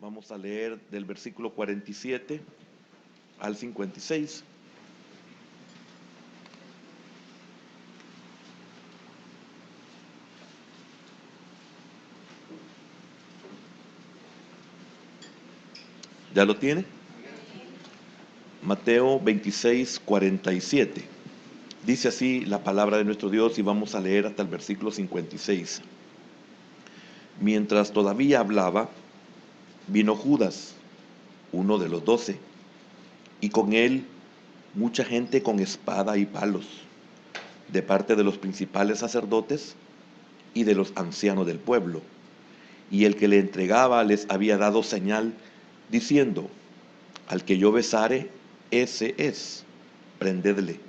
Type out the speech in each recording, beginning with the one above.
Vamos a leer del versículo 47 al 56. ¿Ya lo tiene? Mateo 26, 47. Dice así la palabra de nuestro Dios y vamos a leer hasta el versículo 56. Mientras todavía hablaba, vino Judas, uno de los 12, y con él mucha gente con espada y palos, de parte de los principales sacerdotes y de los ancianos del pueblo. Y el que le entregaba les había dado señal, diciendo: al que yo besare, ese es, prendedle.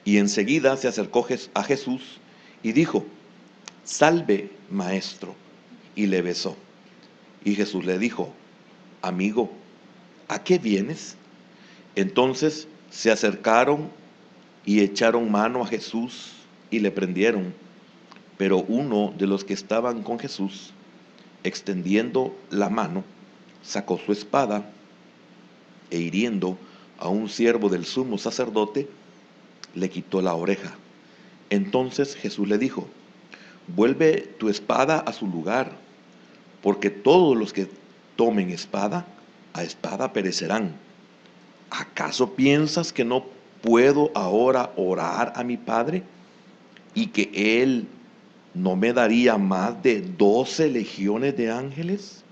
Y enseguida se acercó a Jesús y dijo: salve, maestro. Y le besó. Y Jesús le dijo: amigo, ¿a qué vienes? Entonces se acercaron y echaron mano a Jesús y le prendieron. Pero uno de los que estaban con Jesús, extendiendo la mano, sacó su espada e hiriendo a un siervo del sumo sacerdote, le quitó la oreja. Entonces Jesús le dijo: vuelve tu espada a su lugar, porque todos los que tomen espada, a espada perecerán. ¿Acaso piensas que no puedo ahora orar a mi Padre y que Él no me daría más de 12 legiones de ángeles?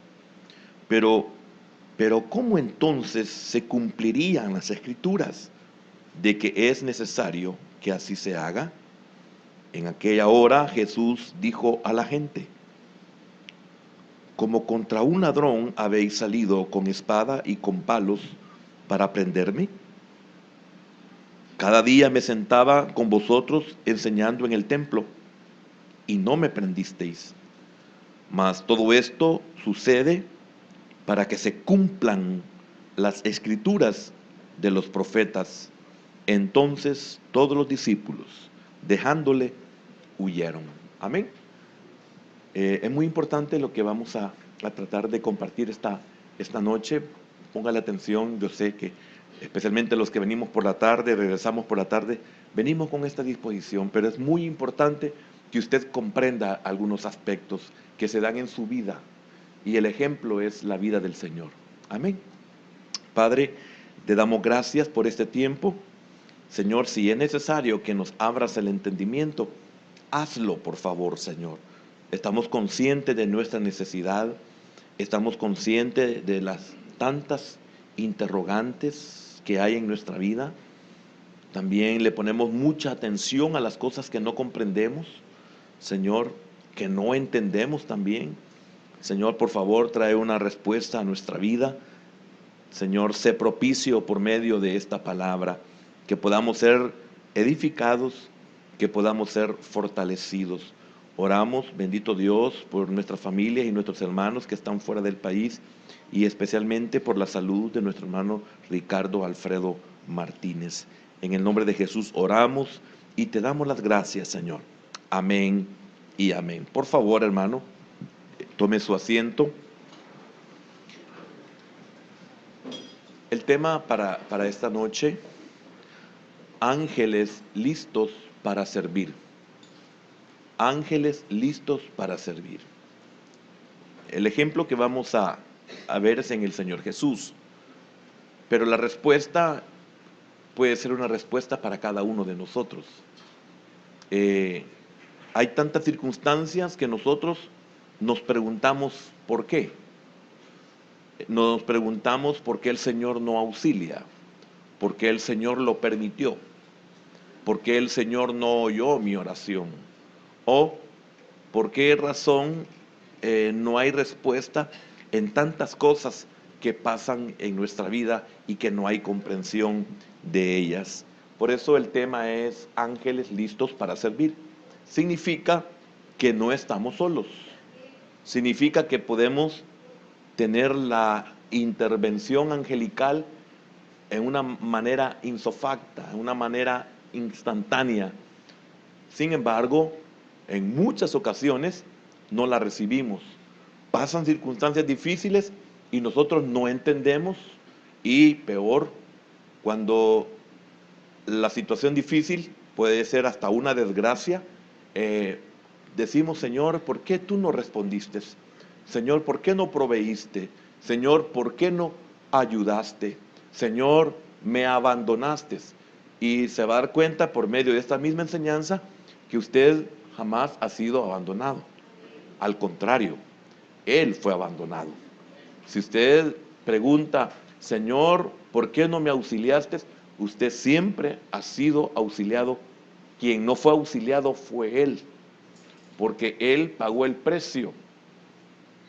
Pero ¿cómo entonces se cumplirían las escrituras de que es necesario que así se haga? En aquella hora Jesús dijo a la gente: como contra un ladrón habéis salido con espada y con palos para prenderme. Cada día me sentaba con vosotros enseñando en el templo y no me prendisteis. Mas todo esto sucede para que se cumplan las escrituras de los profetas. Entonces todos los discípulos, dejándole, huyeron. Amén. Es muy importante lo que vamos a tratar de compartir esta noche. Póngale atención, yo sé que especialmente los que venimos por la tarde, regresamos por la tarde, venimos con esta disposición, pero es muy importante que usted comprenda algunos aspectos que se dan en su vida, y el ejemplo es la vida del Señor. Amén. Padre, te damos gracias por este tiempo. Señor, si es necesario que nos abras el entendimiento, hazlo, por favor, Señor. Estamos conscientes de nuestra necesidad, estamos conscientes de las tantas interrogantes que hay en nuestra vida. También le ponemos mucha atención a las cosas que no comprendemos, Señor, que no entendemos también. Señor, por favor, trae una respuesta a nuestra vida. Señor, sé propicio por medio de esta palabra, que podamos ser edificados, que podamos ser fortalecidos. Oramos, bendito Dios, por nuestras familias y nuestros hermanos que están fuera del país, y especialmente por la salud de nuestro hermano Ricardo Alfredo Martínez. En el nombre de Jesús oramos y te damos las gracias, Señor. Amén y amén. Por favor, hermano, tome su asiento. El tema para esta noche: ángeles listos para servir. Ángeles listos para servir. El ejemplo que vamos a ver es en el Señor Jesús, pero la respuesta puede ser una respuesta para cada uno de nosotros. Hay tantas circunstancias que nosotros nos preguntamos por qué. Nos preguntamos por qué el Señor no auxilia, por qué el Señor lo permitió, por qué el Señor no oyó mi oración, o por qué razón no hay respuesta en tantas cosas que pasan en nuestra vida y que no hay comprensión de ellas. Por eso el tema es ángeles listos para servir. Significa que no estamos solos. Significa que podemos tener la intervención angelical en una manera insofacta, en una manera instantánea. Sin embargo, en muchas ocasiones no la recibimos. Pasan circunstancias difíciles y nosotros no entendemos, y peor, cuando la situación difícil puede ser hasta una desgracia, decimos: Señor, ¿por qué tú no respondiste? Señor, ¿por qué no proveíste? Señor, ¿por qué no ayudaste? Señor, me abandonaste. Y se va a dar cuenta por medio de esta misma enseñanza que usted jamás ha sido abandonado. Al contrario, Él fue abandonado. Si usted pregunta: Señor, ¿por qué no me auxiliaste? Usted siempre ha sido auxiliado. Quien no fue auxiliado fue Él, porque Él pagó el precio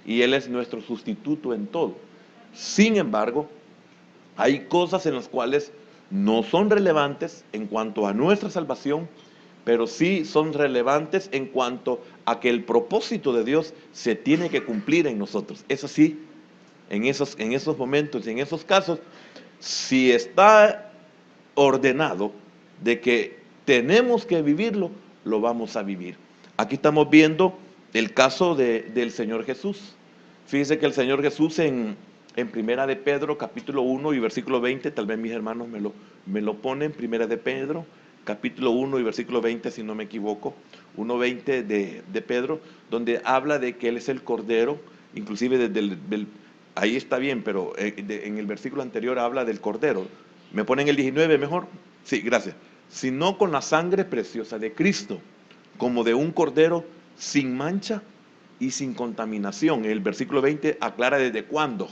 y Él es nuestro sustituto en todo. Sin embargo, hay cosas en las cuales no son relevantes en cuanto a nuestra salvación, pero sí son relevantes en cuanto a que el propósito de Dios se tiene que cumplir en nosotros. Es así, en esos momentos, en esos casos, si está ordenado de que tenemos que vivirlo, lo vamos a vivir. Aquí estamos viendo el caso del Señor Jesús. Fíjense que el Señor Jesús en Primera de Pedro, capítulo 1 y versículo 20, tal vez mis hermanos me lo ponen, Primera de Pedro, capítulo 1 y versículo 20, si no me equivoco, 1:20 de Pedro, donde habla de que Él es el Cordero, inclusive ahí está bien, pero en el versículo anterior habla del Cordero. ¿Me ponen el 19 mejor? Sí, gracias. Sino con la sangre preciosa de Cristo, como de un Cordero sin mancha y sin contaminación. El versículo 20 aclara desde cuándo.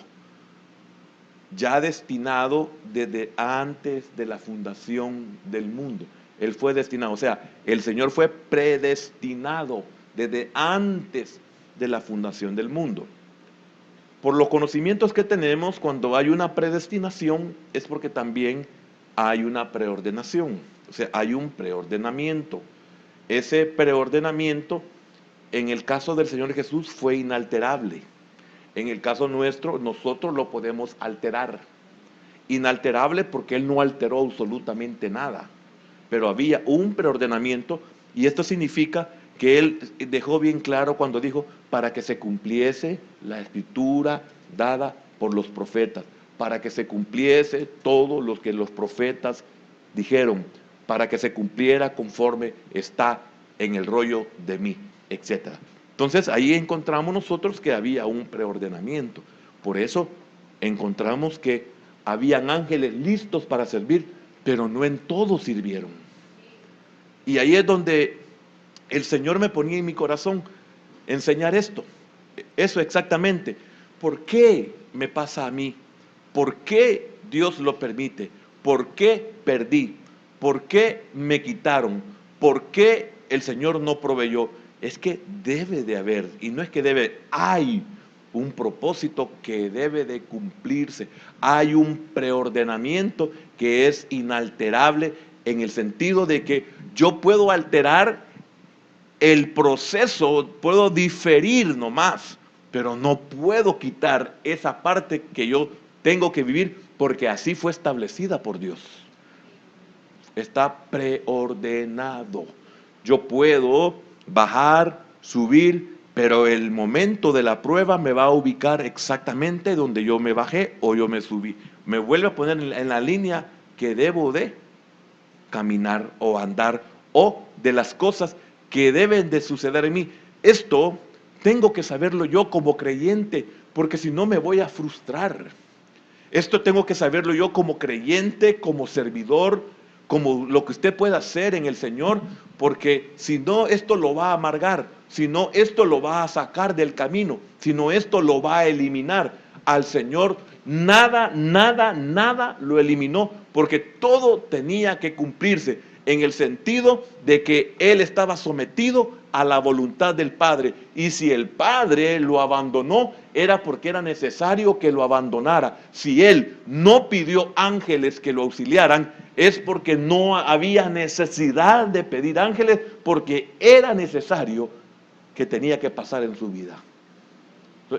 Ya destinado desde antes de la fundación del mundo. Él fue destinado, o sea, el Señor fue predestinado desde antes de la fundación del mundo. Por los conocimientos que tenemos, cuando hay una predestinación, es porque también hay una preordenación, o sea, hay un preordenamiento. Ese preordenamiento, en el caso del Señor Jesús, fue inalterable. En el caso nuestro, nosotros lo podemos alterar. Inalterable porque Él no alteró absolutamente nada, pero había un preordenamiento, y esto significa que Él dejó bien claro cuando dijo: para que se cumpliese la escritura dada por los profetas, para que se cumpliese todo lo que los profetas dijeron, para que se cumpliera conforme está en el rollo de mí, etc. Entonces ahí encontramos nosotros que había un preordenamiento. Por eso encontramos que habían ángeles listos para servir, pero no en todos sirvieron. Y ahí es donde el Señor me ponía en mi corazón enseñar esto. Eso exactamente. ¿Por qué me pasa a mí? ¿Por qué Dios lo permite? ¿Por qué perdí? ¿Por qué me quitaron? ¿Por qué el Señor no proveyó? Es que debe de haber, y no es que debe, hay un propósito que debe de cumplirse. Hay un preordenamiento que es inalterable, en el sentido de que yo puedo alterar el proceso, puedo diferir nomás, pero no puedo quitar esa parte que yo tengo que vivir, porque así fue establecida por Dios. Está preordenado. Yo puedo bajar, subir, pero el momento de la prueba me va a ubicar exactamente donde yo me bajé o yo me subí. Me vuelve a poner en la línea que debo de caminar o andar, o de las cosas que deben de suceder en mí. Esto tengo que saberlo yo como creyente, porque si no me voy a frustrar. Esto tengo que saberlo yo como creyente, como servidor, como lo que usted pueda hacer en el Señor, porque si no, esto lo va a amargar, si no, esto lo va a sacar del camino, si no, esto lo va a eliminar. Al Señor nada, nada, nada lo eliminó, porque todo tenía que cumplirse, en el sentido de que Él estaba sometido a la voluntad del Padre, y si el Padre lo abandonó, era porque era necesario que lo abandonara. Si Él no pidió ángeles que lo auxiliaran, es porque no había necesidad de pedir ángeles, porque era necesario que tenía que pasar en su vida.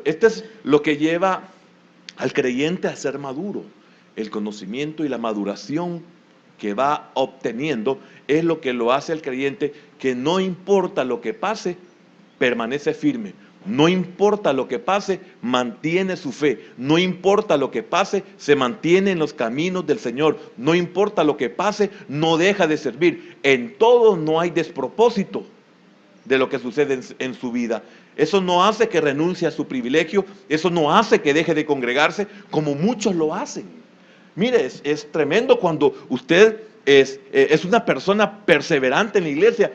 Este es lo que lleva al creyente a ser maduro. El conocimiento y la maduración que va obteniendo es lo que lo hace el creyente, que no importa lo que pase, permanece firme, No importa lo que pase, mantiene su fe. No importa lo que pase, se mantiene en los caminos del Señor. No importa lo que pase, no deja de servir. En todo no hay despropósito de lo que sucede en su vida. Eso no hace que renuncie a su privilegio. Eso no hace que deje de congregarse como muchos lo hacen. Mire, es tremendo cuando usted es una persona perseverante en la iglesia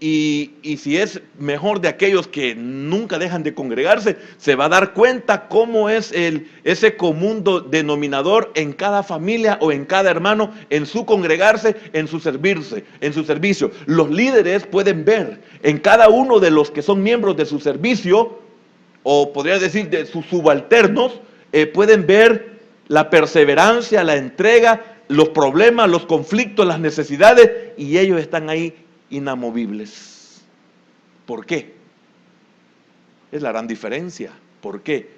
y si es mejor de aquellos que nunca dejan de congregarse, se va a dar cuenta cómo es ese común denominador en cada familia o en cada hermano, en su congregarse, en su servirse, en su servicio. Los líderes pueden ver en cada uno de los que son miembros de su servicio, o podría decir de sus subalternos, pueden ver la perseverancia, la entrega, los problemas, los conflictos, las necesidades, y ellos están ahí inamovibles. ¿Por qué? Es la gran diferencia. ¿Por qué?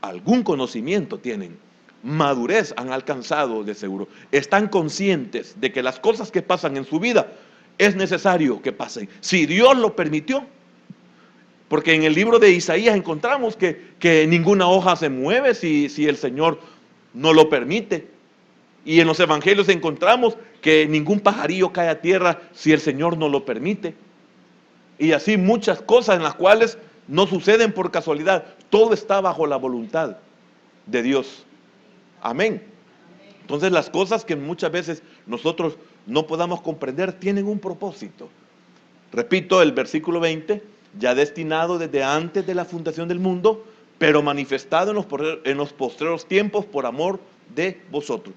Algún conocimiento tienen, madurez han alcanzado de seguro, están conscientes de que las cosas que pasan en su vida es necesario que pasen. Si Dios lo permitió, porque en el libro de Isaías encontramos que ninguna hoja se mueve si el Señor no lo permite. Y en los evangelios encontramos que ningún pajarillo cae a tierra si el Señor no lo permite. Y así muchas cosas en las cuales no suceden por casualidad. Todo está bajo la voluntad de Dios. Amén. Entonces las cosas que muchas veces nosotros no podamos comprender tienen un propósito. Repito el versículo 20, ya destinado desde antes de la fundación del mundo, pero manifestado en los postreros tiempos por amor de vosotros.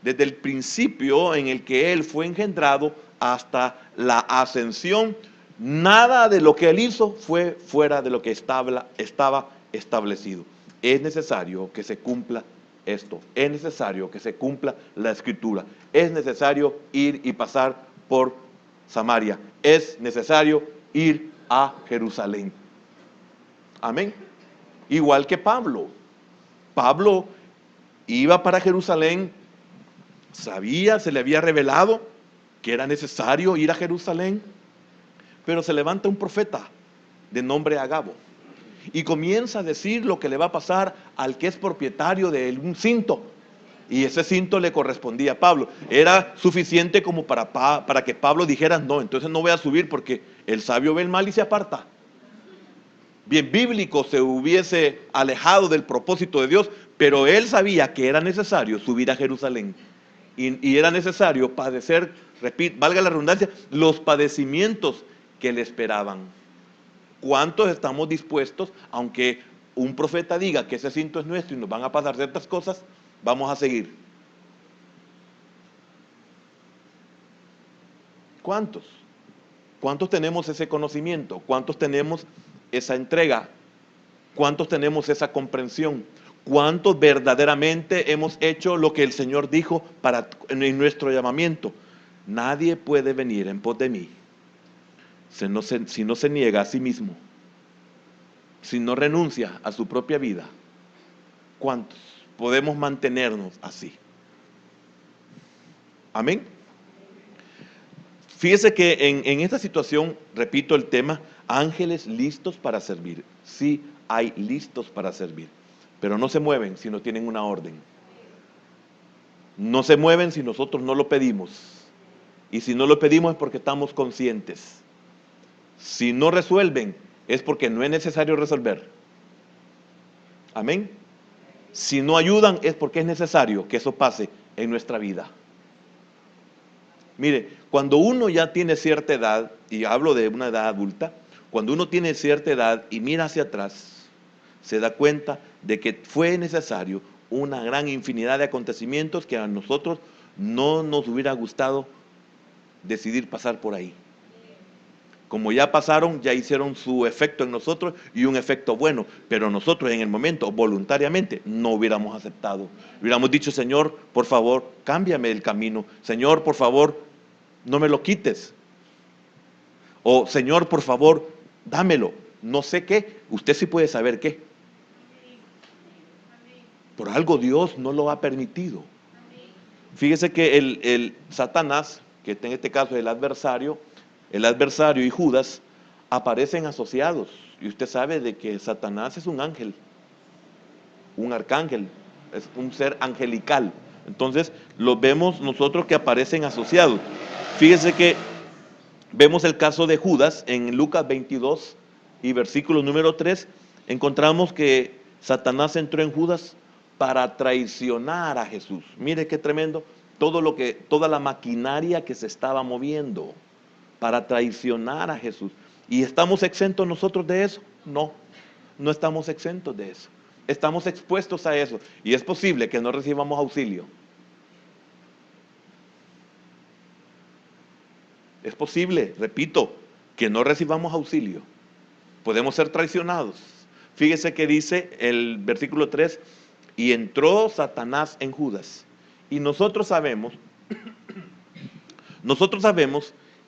Desde el principio en el que Él fue engendrado hasta la ascensión, nada de lo que Él hizo fue fuera de lo que estaba establecido. Es necesario que se cumpla esto, es necesario que se cumpla la Escritura, es necesario ir y pasar por Samaria, es necesario ir a Jerusalén. Amén. Igual que Pablo. Pablo iba para Jerusalén, sabía, se le había revelado que era necesario ir a Jerusalén, pero se levanta un profeta de nombre Agabo y comienza a decir lo que le va a pasar al que es propietario de un cinto. Y ese cinto le correspondía a Pablo. Era suficiente como para que Pablo dijera, no, entonces no voy a subir porque el sabio ve el mal y se aparta. Bien bíblico se hubiese alejado del propósito de Dios, pero él sabía que era necesario subir a Jerusalén. Y era necesario padecer, repito, valga la redundancia, los padecimientos que le esperaban. ¿Cuántos estamos dispuestos, aunque un profeta diga que ese cinto es nuestro y nos van a pasar ciertas cosas, vamos a seguir? ¿Cuántos? ¿Cuántos tenemos ese conocimiento? ¿Cuántos tenemos esa entrega? ¿Cuántos tenemos esa comprensión? ¿Cuántos verdaderamente hemos hecho lo que el Señor dijo en nuestro llamamiento? Nadie puede venir en pos de mí si no se niega a sí mismo, si no renuncia a su propia vida. ¿Cuántos podemos mantenernos así? Amén. Fíjese que en esta situación, repito el tema, ángeles listos para servir. Sí hay listos para servir, pero no se mueven si no tienen una orden. No se mueven si nosotros no lo pedimos. Y si no lo pedimos es porque estamos conscientes. Si no resuelven es porque no es necesario resolver. Amén. Si no ayudan es porque es necesario que eso pase en nuestra vida. Mire, cuando uno ya tiene cierta edad, y hablo de una edad adulta, cuando uno tiene cierta edad y mira hacia atrás, se da cuenta de que fue necesario una gran infinidad de acontecimientos que a nosotros no nos hubiera gustado decidir pasar por ahí. Como ya pasaron, ya hicieron su efecto en nosotros y un efecto bueno, pero nosotros en el momento, voluntariamente, no hubiéramos aceptado. Hubiéramos dicho, Señor, por favor, cámbiame el camino. Señor, por favor, no me lo quites. O, Señor, por favor, dámelo. No sé qué, usted sí puede saber qué. Por algo Dios no lo ha permitido. Fíjese que el Satanás, que en este caso es el adversario y Judas, aparecen asociados. Y usted sabe de que Satanás es un ángel, un arcángel, es un ser angelical. Entonces, los vemos nosotros que aparecen asociados. Fíjese que vemos el caso de Judas en Lucas 22 y versículo número 3. Encontramos que Satanás entró en Judas para traicionar a Jesús. Mire qué tremendo, toda la maquinaria que se estaba moviendo para traicionar a Jesús. ¿Y estamos exentos nosotros de eso? No, no estamos exentos de eso. Estamos expuestos a eso. Y es posible que no recibamos auxilio. Es posible, repito, que no recibamos auxilio. Podemos ser traicionados. Fíjese que dice el versículo 3, y entró Satanás en Judas. Y nosotros sabemos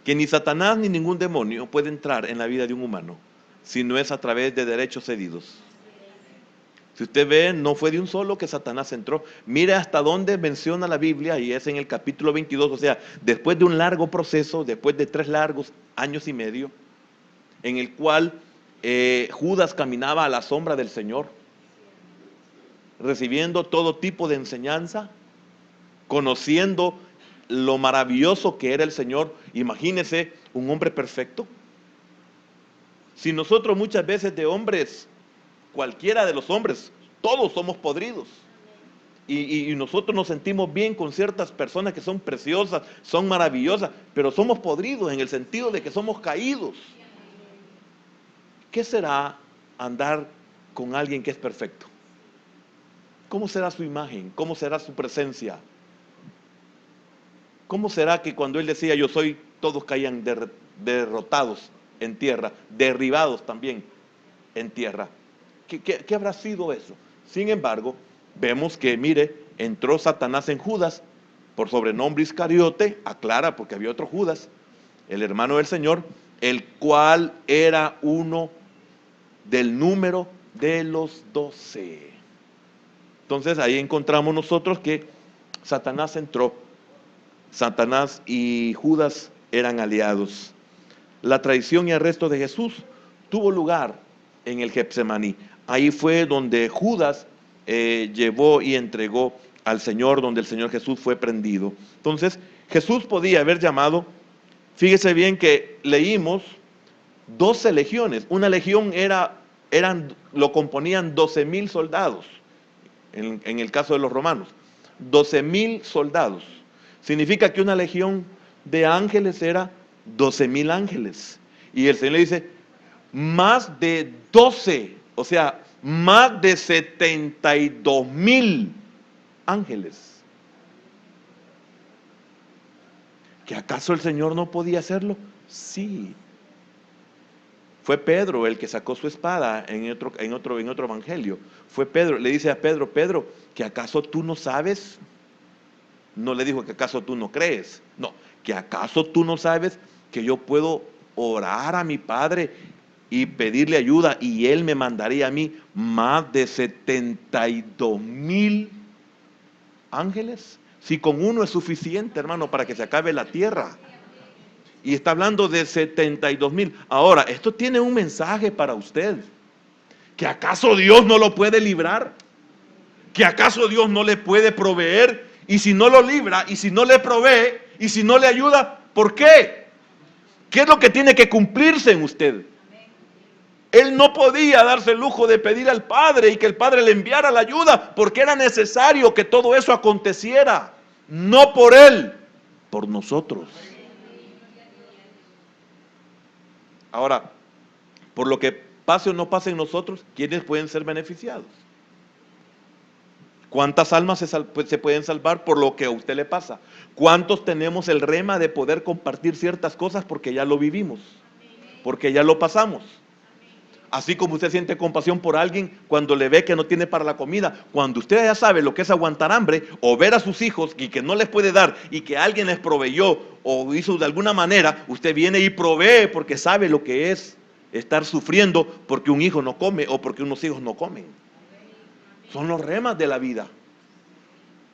que ni Satanás ni ningún demonio puede entrar en la vida de un humano si no es a través de derechos cedidos. Si usted ve, no fue de un solo que Satanás entró. Mire hasta dónde menciona la Biblia, y es en el capítulo 22, o sea, después de un largo proceso, después de 3 largos años y medio, en el cual Judas caminaba a la sombra del Señor, recibiendo todo tipo de enseñanza, conociendo lo maravilloso que era el Señor. Imagínese un hombre perfecto. Si nosotros muchas veces de hombres, cualquiera de los hombres, todos somos podridos. Y nosotros nos sentimos bien con ciertas personas que son preciosas, son maravillosas, pero somos podridos en el sentido de que somos caídos. ¿Qué será andar con alguien que es perfecto? ¿Cómo será su imagen? ¿Cómo será su presencia? ¿Cómo será que cuando él decía yo soy, todos caían derrotados en tierra, derribados también en tierra? ¿Qué habrá sido eso? Sin embargo, vemos que, mire, entró Satanás en Judas, por sobrenombre Iscariote, aclara porque había otro Judas, el hermano del Señor, el cual era uno del número de los 12. Entonces ahí encontramos nosotros que Satanás entró. Satanás y Judas eran aliados. La traición y arresto de Jesús tuvo lugar en el Getsemaní. Ahí fue donde Judas llevó y entregó al Señor, donde el Señor Jesús fue prendido. Entonces, Jesús podía haber llamado, fíjese bien que leímos 12 legiones. Una legión lo componían 12,000 soldados, en el caso de los romanos. 12,000 soldados. Significa que una legión de ángeles era 12,000 ángeles. Y el Señor le dice, más de 12, o sea, más de 72,000 ángeles. ¿Que acaso el Señor no podía hacerlo? Sí. Fue Pedro el que sacó su espada en otro evangelio. Fue Pedro, le dice a Pedro, Pedro, ¿que acaso tú no sabes? No le dijo que acaso tú no crees. No, que acaso tú no sabes que yo puedo orar a mi Padre y pedirle ayuda y Él me mandaría a mí más de 72,000 ángeles. Si con uno es suficiente, hermano, para que se acabe la tierra. Y está hablando de 72,000. Ahora, esto tiene un mensaje para usted. ¿Que acaso Dios no lo puede librar? ¿Que acaso Dios no le puede proveer? Y si no lo libra, y si no le provee, y si no le ayuda, ¿por qué? ¿Qué es lo que tiene que cumplirse en usted? Él no podía darse el lujo de pedir al Padre y que el Padre le enviara la ayuda, porque era necesario que todo eso aconteciera. No por Él, por nosotros. Ahora, por lo que pase o no pase en nosotros, ¿quiénes pueden ser beneficiados? ¿Cuántas almas se pueden salvar por lo que a usted le pasa? ¿Cuántos tenemos el rema de poder compartir ciertas cosas porque ya lo vivimos? Porque ya lo pasamos. Así como usted siente compasión por alguien cuando le ve que no tiene para la comida, cuando usted ya sabe lo que es aguantar hambre o ver a sus hijos y que no les puede dar y que alguien les proveyó o hizo de alguna manera, usted viene y provee porque sabe lo que es estar sufriendo porque un hijo no come o porque unos hijos no comen. Son los remas de la vida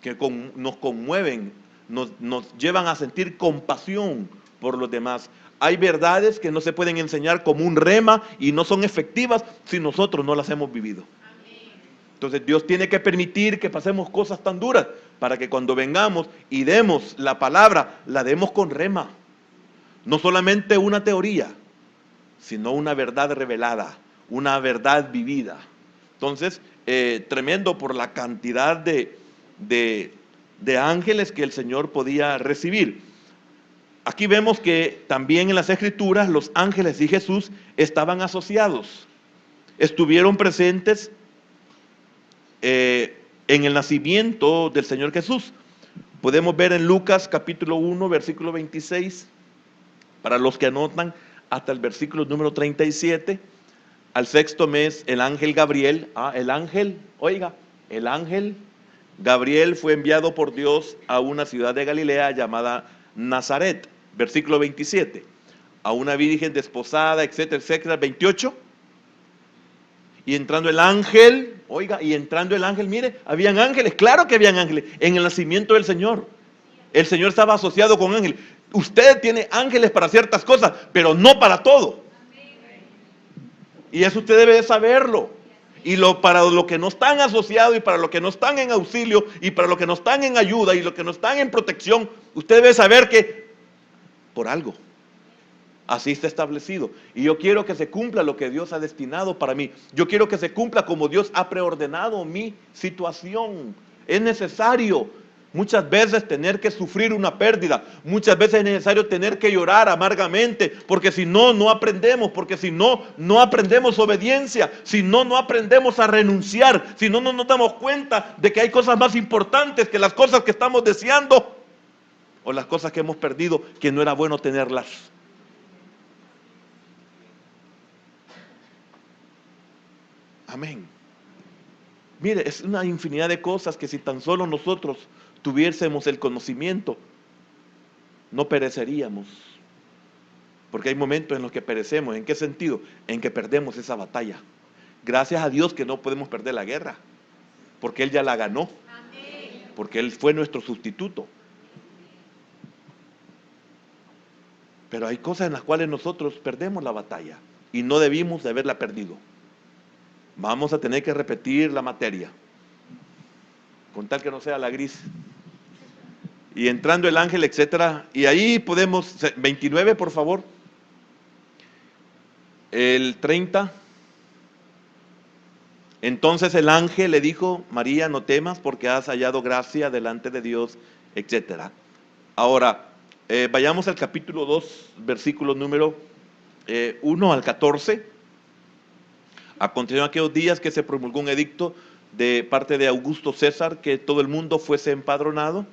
que nos conmueven, nos llevan a sentir compasión por los demás. Hay verdades que no se pueden enseñar como un rema y no son efectivas si nosotros no las hemos vivido. Entonces Dios tiene que permitir que pasemos cosas tan duras para que cuando vengamos y demos la palabra, la demos con rema. No solamente una teoría, sino una verdad revelada, una verdad vivida. Entonces, tremendo por la cantidad de ángeles que el Señor podía recibir. Aquí vemos que también en las Escrituras los ángeles y Jesús estaban asociados, estuvieron presentes en el nacimiento del Señor Jesús. Podemos ver en Lucas capítulo 1, versículo 26, para los que anotan, hasta el versículo número 37. Al sexto mes, el ángel Gabriel, el ángel Gabriel fue enviado por Dios a una ciudad de Galilea llamada Nazaret, versículo 27, a una virgen desposada, etcétera, etcétera, 28. Y entrando el ángel, mire, habían ángeles, claro que habían ángeles en el nacimiento del Señor. El Señor estaba asociado con ángeles. Usted tiene ángeles para ciertas cosas, pero no para todo. Y eso usted debe de saberlo. Y para los que no están asociados, y para los que no están en auxilio, y para los que no están en ayuda, y los que no están en protección, usted debe saber que por algo así está establecido. Y yo quiero que se cumpla lo que Dios ha destinado para mí. Yo quiero que se cumpla como Dios ha preordenado mi situación. Es necesario muchas veces tener que sufrir una pérdida. Muchas veces es necesario tener que llorar amargamente, porque si no, no aprendemos, porque si no, no aprendemos obediencia, si no, no aprendemos a renunciar, si no, no nos damos cuenta de que hay cosas más importantes que las cosas que estamos deseando o las cosas que hemos perdido, que no era bueno tenerlas. Amén. Mire, es una infinidad de cosas que si tan solo nosotros tuviésemos el conocimiento, no pereceríamos. Porque hay momentos en los que perecemos. ¿En qué sentido? En que perdemos esa batalla. Gracias a Dios que no podemos perder la guerra, porque Él ya la ganó. Porque Él fue nuestro sustituto. Pero hay cosas en las cuales nosotros perdemos la batalla y no debimos de haberla perdido. Vamos a tener que repetir la materia, con tal que no sea la gris. Y entrando el ángel, etcétera. Y ahí podemos, 29 por favor. El 30. Entonces el ángel le dijo: María, no temas, porque has hallado gracia delante de Dios, etcétera. Ahora, vayamos al capítulo 2, versículo número 1 al 14. Aconteció en aquellos días que se promulgó un edicto de parte de Augusto César que todo el mundo fuese empadronado.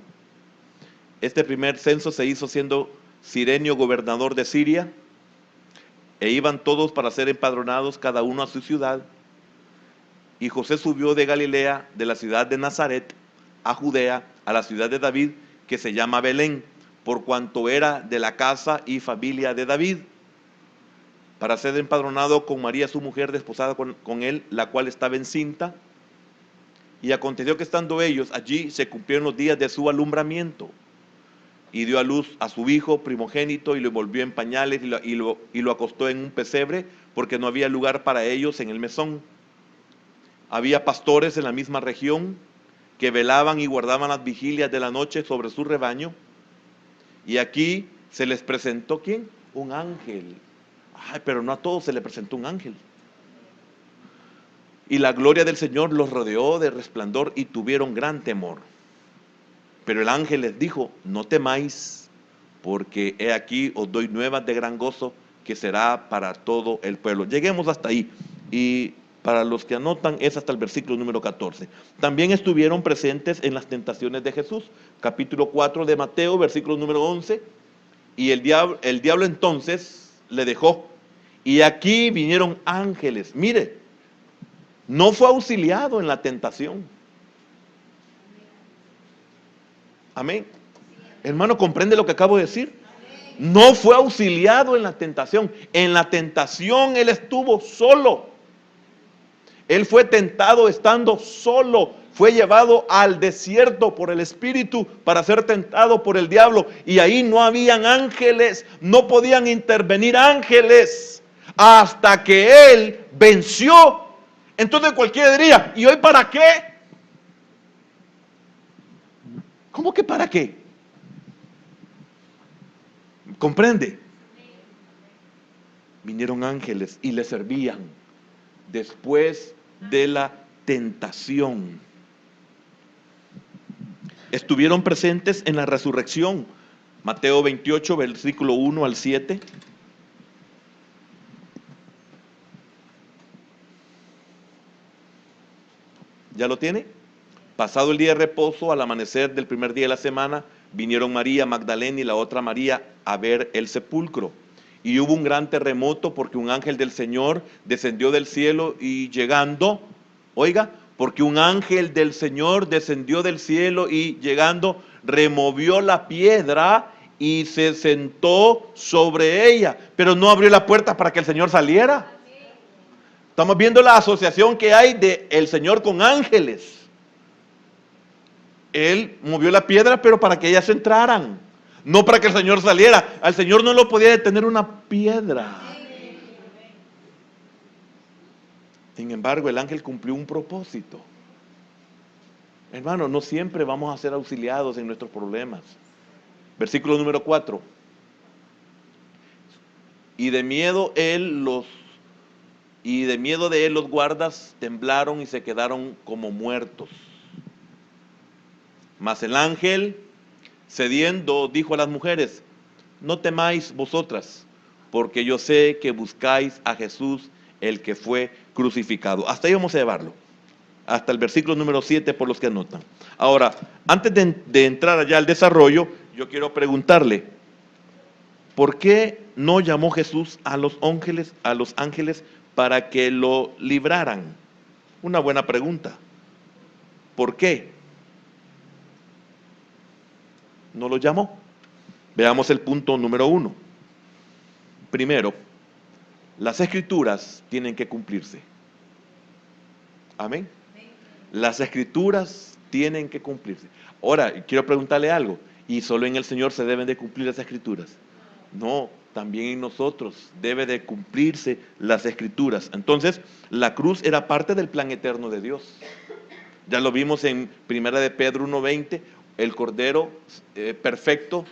Este primer censo se hizo siendo Cirenio gobernador de Siria, e iban todos para ser empadronados, cada uno a su ciudad. Y José subió de Galilea, de la ciudad de Nazaret, a Judea, a la ciudad de David, que se llama Belén, por cuanto era de la casa y familia de David, para ser empadronado con María su mujer, desposada con él, la cual estaba encinta. Y aconteció que estando ellos allí, se cumplieron los días de su alumbramiento, y dio a luz a su hijo primogénito, y lo envolvió en pañales, y lo acostó en un pesebre, porque no había lugar para ellos en el mesón. Había pastores en la misma región que velaban y guardaban las vigilias de la noche sobre su rebaño. Y aquí se les presentó, ¿quién? Un ángel. Pero no a todos se le presentó un ángel. Y la gloria del Señor los rodeó de resplandor y tuvieron gran temor. Pero el ángel les dijo: no temáis, porque he aquí os doy nuevas de gran gozo, que será para todo el pueblo. Lleguemos hasta ahí. Y para los que anotan, es hasta el versículo número 14. También estuvieron presentes en las tentaciones de Jesús. Capítulo 4 de Mateo, versículo número 11. Y el diablo entonces le dejó. Y aquí vinieron ángeles. Mire, no fue auxiliado en la tentación. Amén. Hermano, ¿comprende lo que acabo de decir? No fue auxiliado en la tentación. En la tentación él estuvo solo. Él fue tentado estando solo. fue llevado al desierto por el Espíritu para ser tentado por el diablo. Y ahí no habían ángeles, no podían intervenir ángeles hasta que él venció. Entonces cualquiera diría, ¿y hoy para qué? ¿Cómo que para qué? ¿Comprende? Vinieron ángeles y le servían después de la tentación. Estuvieron presentes en la resurrección. Mateo 28, versículo 1 al 7. ¿Ya lo tiene? Pasado el día de reposo, al amanecer del primer día de la semana, vinieron María Magdalena y la otra María a ver el sepulcro. Y hubo un gran terremoto porque un ángel del Señor descendió del cielo y llegando, oiga, porque un ángel del Señor descendió del cielo y llegando, removió la piedra y se sentó sobre ella, pero no abrió la puerta para que el Señor saliera. Estamos viendo la asociación que hay de el Señor con ángeles. Él movió la piedra, pero para que ellas entraran, no para que el Señor saliera. Al Señor no lo podía detener una piedra. Sin embargo, el ángel cumplió un propósito. Hermano, no siempre vamos a ser auxiliados en nuestros problemas. Versículo número 4. Y de miedo de él los guardas temblaron y se quedaron como muertos. Mas el ángel, cediendo, dijo a las mujeres: no temáis vosotras, porque yo sé que buscáis a Jesús, el que fue crucificado. Hasta ahí vamos a llevarlo, hasta el versículo número 7 por los que anotan. Ahora, antes de entrar allá al desarrollo, yo quiero preguntarle, ¿por qué no llamó Jesús a los ángeles para que lo libraran? Una buena pregunta. ¿Por qué no lo llamó? Veamos el punto número 1. Primero, las escrituras tienen que cumplirse. Amén. Las escrituras tienen que cumplirse. Ahora, quiero preguntarle algo. ¿Y solo en el Señor se deben de cumplir las escrituras? No, también en nosotros debe de cumplirse las escrituras. Entonces, la cruz era parte del plan eterno de Dios. Ya lo vimos en 1 de Pedro 1:20, el Cordero perfecto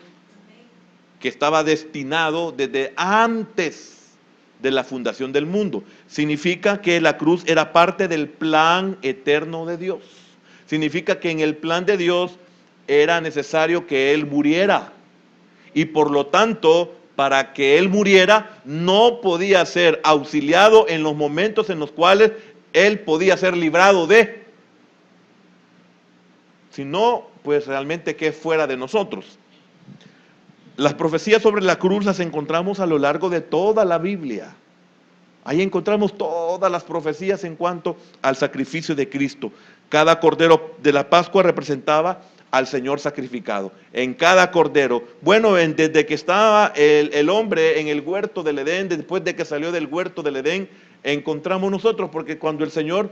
que estaba destinado desde antes de la fundación del mundo. Significa que la cruz era parte del plan eterno de Dios. Significa que en el plan de Dios era necesario que Él muriera. Y por lo tanto, para que Él muriera, no podía ser auxiliado en los momentos en los cuales Él podía ser librado de. Si no, pues realmente que fuera de nosotros. Las profecías sobre la cruz las encontramos a lo largo de toda la Biblia. Ahí encontramos todas las profecías en cuanto al sacrificio de Cristo. Cada cordero de la Pascua representaba al Señor sacrificado. En cada cordero, bueno, desde que estaba el hombre en el huerto del Edén, después de que salió del huerto del Edén, encontramos nosotros, porque cuando el Señor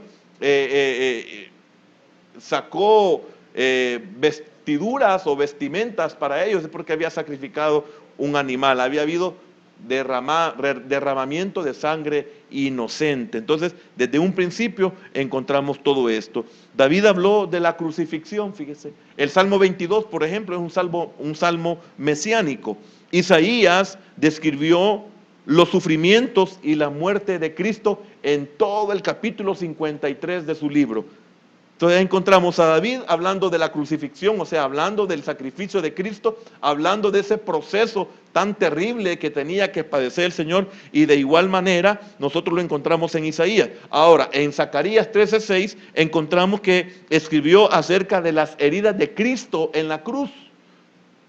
sacó vestiduras o vestimentas para ellos, es porque había sacrificado un animal, había habido derramamiento de sangre inocente. Entonces, desde un principio encontramos todo esto. David habló de la crucifixión, fíjese. El Salmo 22, por ejemplo, es un salmo mesiánico. Isaías describió los sufrimientos y la muerte de Cristo en todo el capítulo 53 de su libro. Entonces encontramos a David hablando de la crucifixión, o sea, hablando del sacrificio de Cristo, hablando de ese proceso tan terrible que tenía que padecer el Señor, y de igual manera nosotros lo encontramos en Isaías. Ahora, en Zacarías 13:6 encontramos que escribió acerca de las heridas de Cristo en la cruz.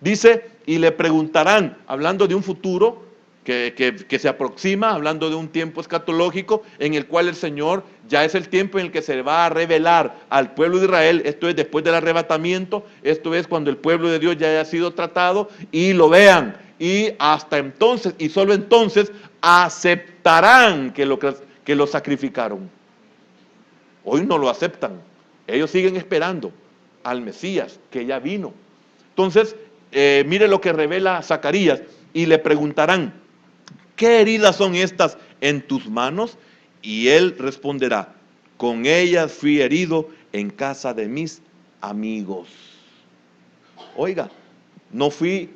Dice, y le preguntarán, hablando de un futuro que se aproxima, hablando de un tiempo escatológico en el cual el Señor ya es el tiempo en el que se va a revelar al pueblo de Israel. Esto es después del arrebatamiento, esto es cuando el pueblo de Dios ya haya sido tratado y lo vean, y hasta entonces y solo entonces aceptarán que lo sacrificaron. Hoy no lo aceptan, Ellos siguen esperando al Mesías que ya vino. Entonces, mire lo que revela Zacarías y le preguntarán, ¿qué heridas son estas en tus manos? Y él responderá, con ellas fui herido en casa de mis amigos. Oiga, no fui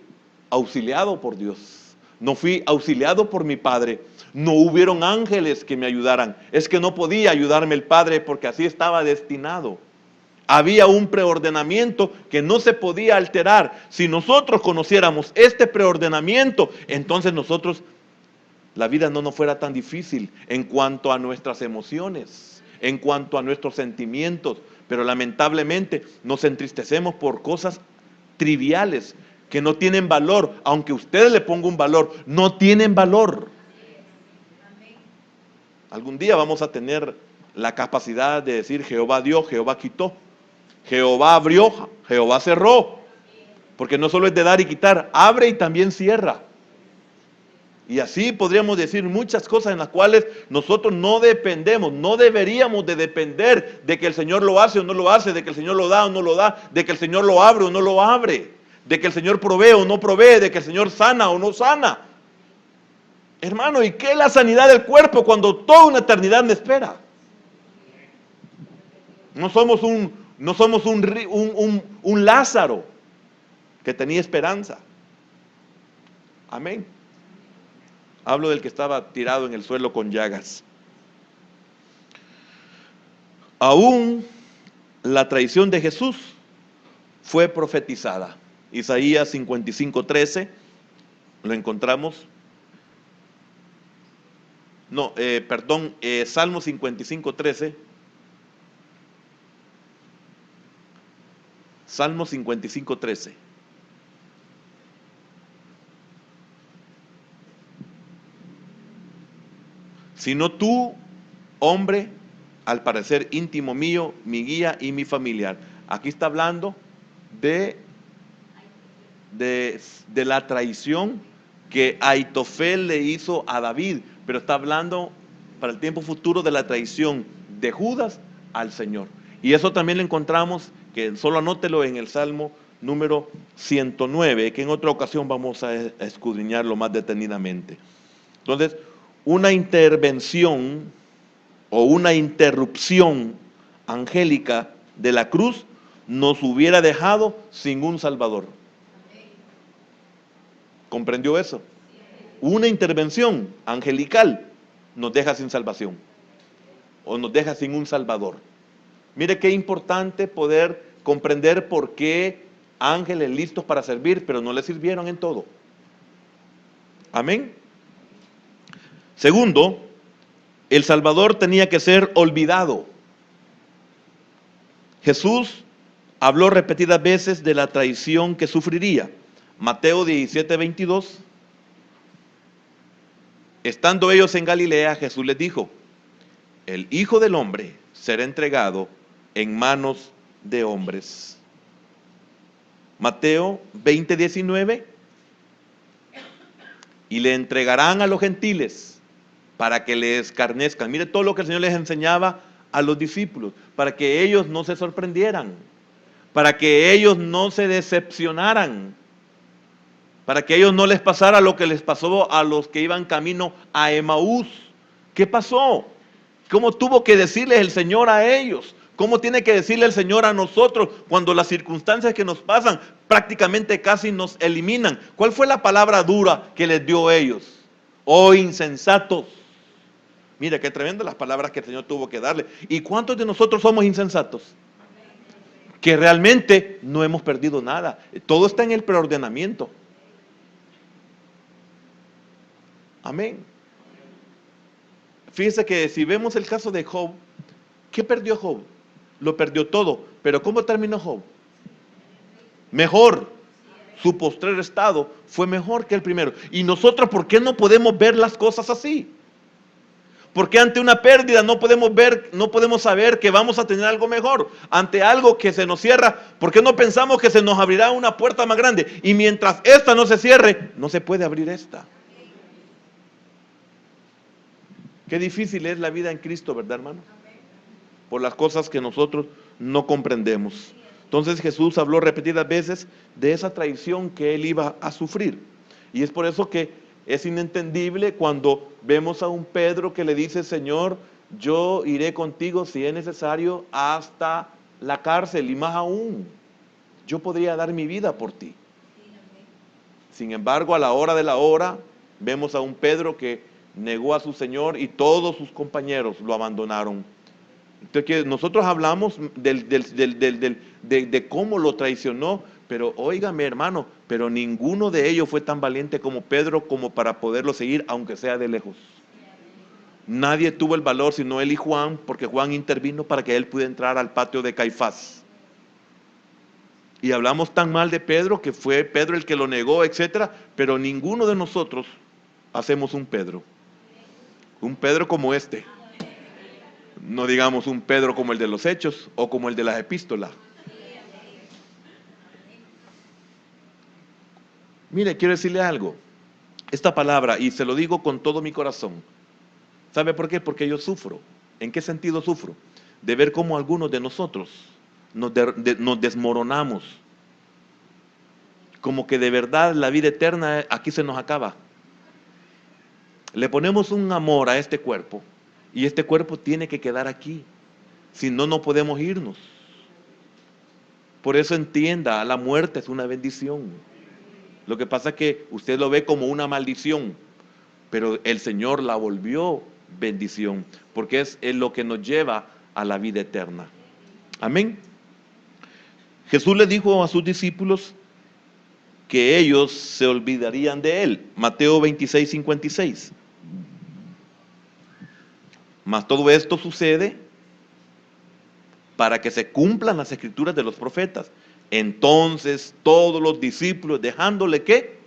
auxiliado por Dios, no fui auxiliado por mi Padre, no hubieron ángeles que me ayudaran, es que no podía ayudarme el Padre porque así estaba destinado. Había un preordenamiento que no se podía alterar. Si nosotros conociéramos este preordenamiento, entonces nosotros, la vida no nos fuera tan difícil en cuanto a nuestras emociones, en cuanto a nuestros sentimientos. Pero lamentablemente nos entristecemos por cosas triviales que no tienen valor. Aunque usted le ponga un valor, no tienen valor. Algún día vamos a tener la capacidad de decir Jehová dio, Jehová quitó. Jehová abrió, Jehová cerró. Porque no solo es de dar y quitar, abre y también cierra. Y así podríamos decir muchas cosas en las cuales nosotros no dependemos, no deberíamos de depender de que el Señor lo hace o no lo hace, de que el Señor lo da o no lo da, de que el Señor lo abre o no lo abre, de que el Señor provee o no provee, de que el Señor sana o no sana. Hermano, ¿y qué es la sanidad del cuerpo cuando toda una eternidad me espera? No somos un Lázaro que tenía esperanza. Amén. Hablo del que estaba tirado en el suelo con llagas. Aún la traición de Jesús fue profetizada. Isaías 55:13, lo encontramos. Salmo 55:13. Salmo 55:13. Sino tú, hombre, al parecer íntimo mío, mi guía y mi familiar. Aquí está hablando de la traición que Aitofel le hizo a David, pero está hablando para el tiempo futuro de la traición de Judas al Señor. Y eso también lo encontramos, que solo anótelo en el Salmo número 109, que en otra ocasión vamos a escudriñarlo más detenidamente. Entonces, una intervención o una interrupción angélica de la cruz nos hubiera dejado sin un Salvador. ¿Comprendió eso? Una intervención angelical nos deja sin salvación o nos deja sin un Salvador. Mire qué importante poder comprender por qué ángeles listos para servir, pero no le sirvieron en todo. Amén. Segundo, el Salvador tenía que ser olvidado. Jesús habló repetidas veces de la traición que sufriría. Mateo 17:22. Estando ellos en Galilea, Jesús les dijo, el Hijo del Hombre será entregado en manos de hombres. Mateo 20:19. Y le entregarán a los gentiles para que le escarnezcan. Mire todo lo que el Señor les enseñaba a los discípulos, para que ellos no se sorprendieran, para que ellos no se decepcionaran, para que ellos no les pasara lo que les pasó a los que iban camino a Emaús. ¿Qué pasó? ¿Cómo tuvo que decirles el Señor a ellos? ¿Cómo tiene que decirle el Señor a nosotros cuando las circunstancias que nos pasan prácticamente casi nos eliminan? ¿Cuál fue la palabra dura que les dio a ellos? Oh insensatos. Mira qué tremendas las palabras que el Señor tuvo que darle. ¿Y cuántos de nosotros somos insensatos? Que realmente no hemos perdido nada. Todo está en el preordenamiento. Amén. Fíjese que si vemos el caso de Job, ¿qué perdió Job? Lo perdió todo. Pero ¿cómo terminó Job? Mejor. Su postrer estado fue mejor que el primero. ¿Y nosotros por qué no podemos ver las cosas así? Porque ante una pérdida no podemos saber que vamos a tener algo mejor. Ante algo que se nos cierra, ¿por qué no pensamos que se nos abrirá una puerta más grande? Y mientras esta no se cierre, no se puede abrir esta. Qué difícil es la vida en Cristo, ¿verdad, hermano? Por las cosas que nosotros no comprendemos. Entonces Jesús habló repetidas veces de esa traición que él iba a sufrir. Y es por eso que es inentendible cuando vemos a un Pedro que le dice: Señor, yo iré contigo si es necesario hasta la cárcel, y más aún, yo podría dar mi vida por ti. Sin embargo, a la hora de la hora, vemos a un Pedro que negó a su Señor y todos sus compañeros lo abandonaron. Entonces, que nosotros hablamos de cómo lo traicionó, pero óigame, hermano, pero ninguno de ellos fue tan valiente como Pedro como para poderlo seguir, aunque sea de lejos. Nadie tuvo el valor sino él y Juan, porque Juan intervino para que él pudiera entrar al patio de Caifás. Y hablamos tan mal de Pedro, que fue Pedro el que lo negó, etcétera, pero ninguno de nosotros hacemos un Pedro como este. No digamos un Pedro como el de los Hechos o como el de las epístolas. Mire, quiero decirle algo. Esta palabra, y se lo digo con todo mi corazón, ¿sabe por qué? Porque yo sufro. ¿En qué sentido sufro? De ver cómo algunos de nosotros nos desmoronamos. Como que de verdad la vida eterna aquí se nos acaba. Le ponemos un amor a este cuerpo, y este cuerpo tiene que quedar aquí. Si no, no podemos irnos. Por eso entienda, la muerte es una bendición. Lo que pasa es que usted lo ve como una maldición, pero el Señor la volvió bendición, porque es lo que nos lleva a la vida eterna. Amén. Jesús le dijo a sus discípulos que ellos se olvidarían de él. Mateo 26:56. Mas todo esto sucede para que se cumplan las escrituras de los profetas. Entonces todos los discípulos, dejándole, ¿qué?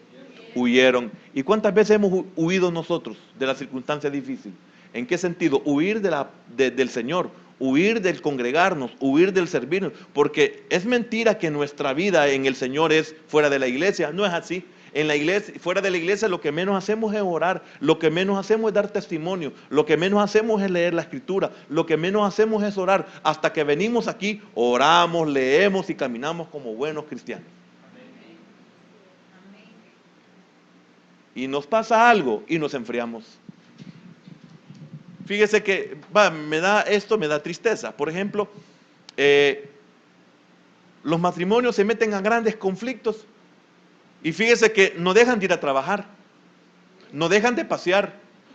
Huyeron. ¿Y cuántas veces hemos huido nosotros de la circunstancia difícil? ¿En qué sentido? Huir del Señor, huir del congregarnos, huir del servirnos. Porque es mentira que nuestra vida en el Señor es fuera de la iglesia. No es así. En la iglesia, fuera de la iglesia, lo que menos hacemos es orar, lo que menos hacemos es dar testimonio, lo que menos hacemos es leer la escritura, lo que menos hacemos es orar. Hasta que venimos aquí, oramos, leemos y caminamos como buenos cristianos. Y nos pasa algo y nos enfriamos. Fíjese que me da tristeza. Por ejemplo, los matrimonios se meten a grandes conflictos. Y fíjese que no dejan de ir a trabajar, no dejan de pasear,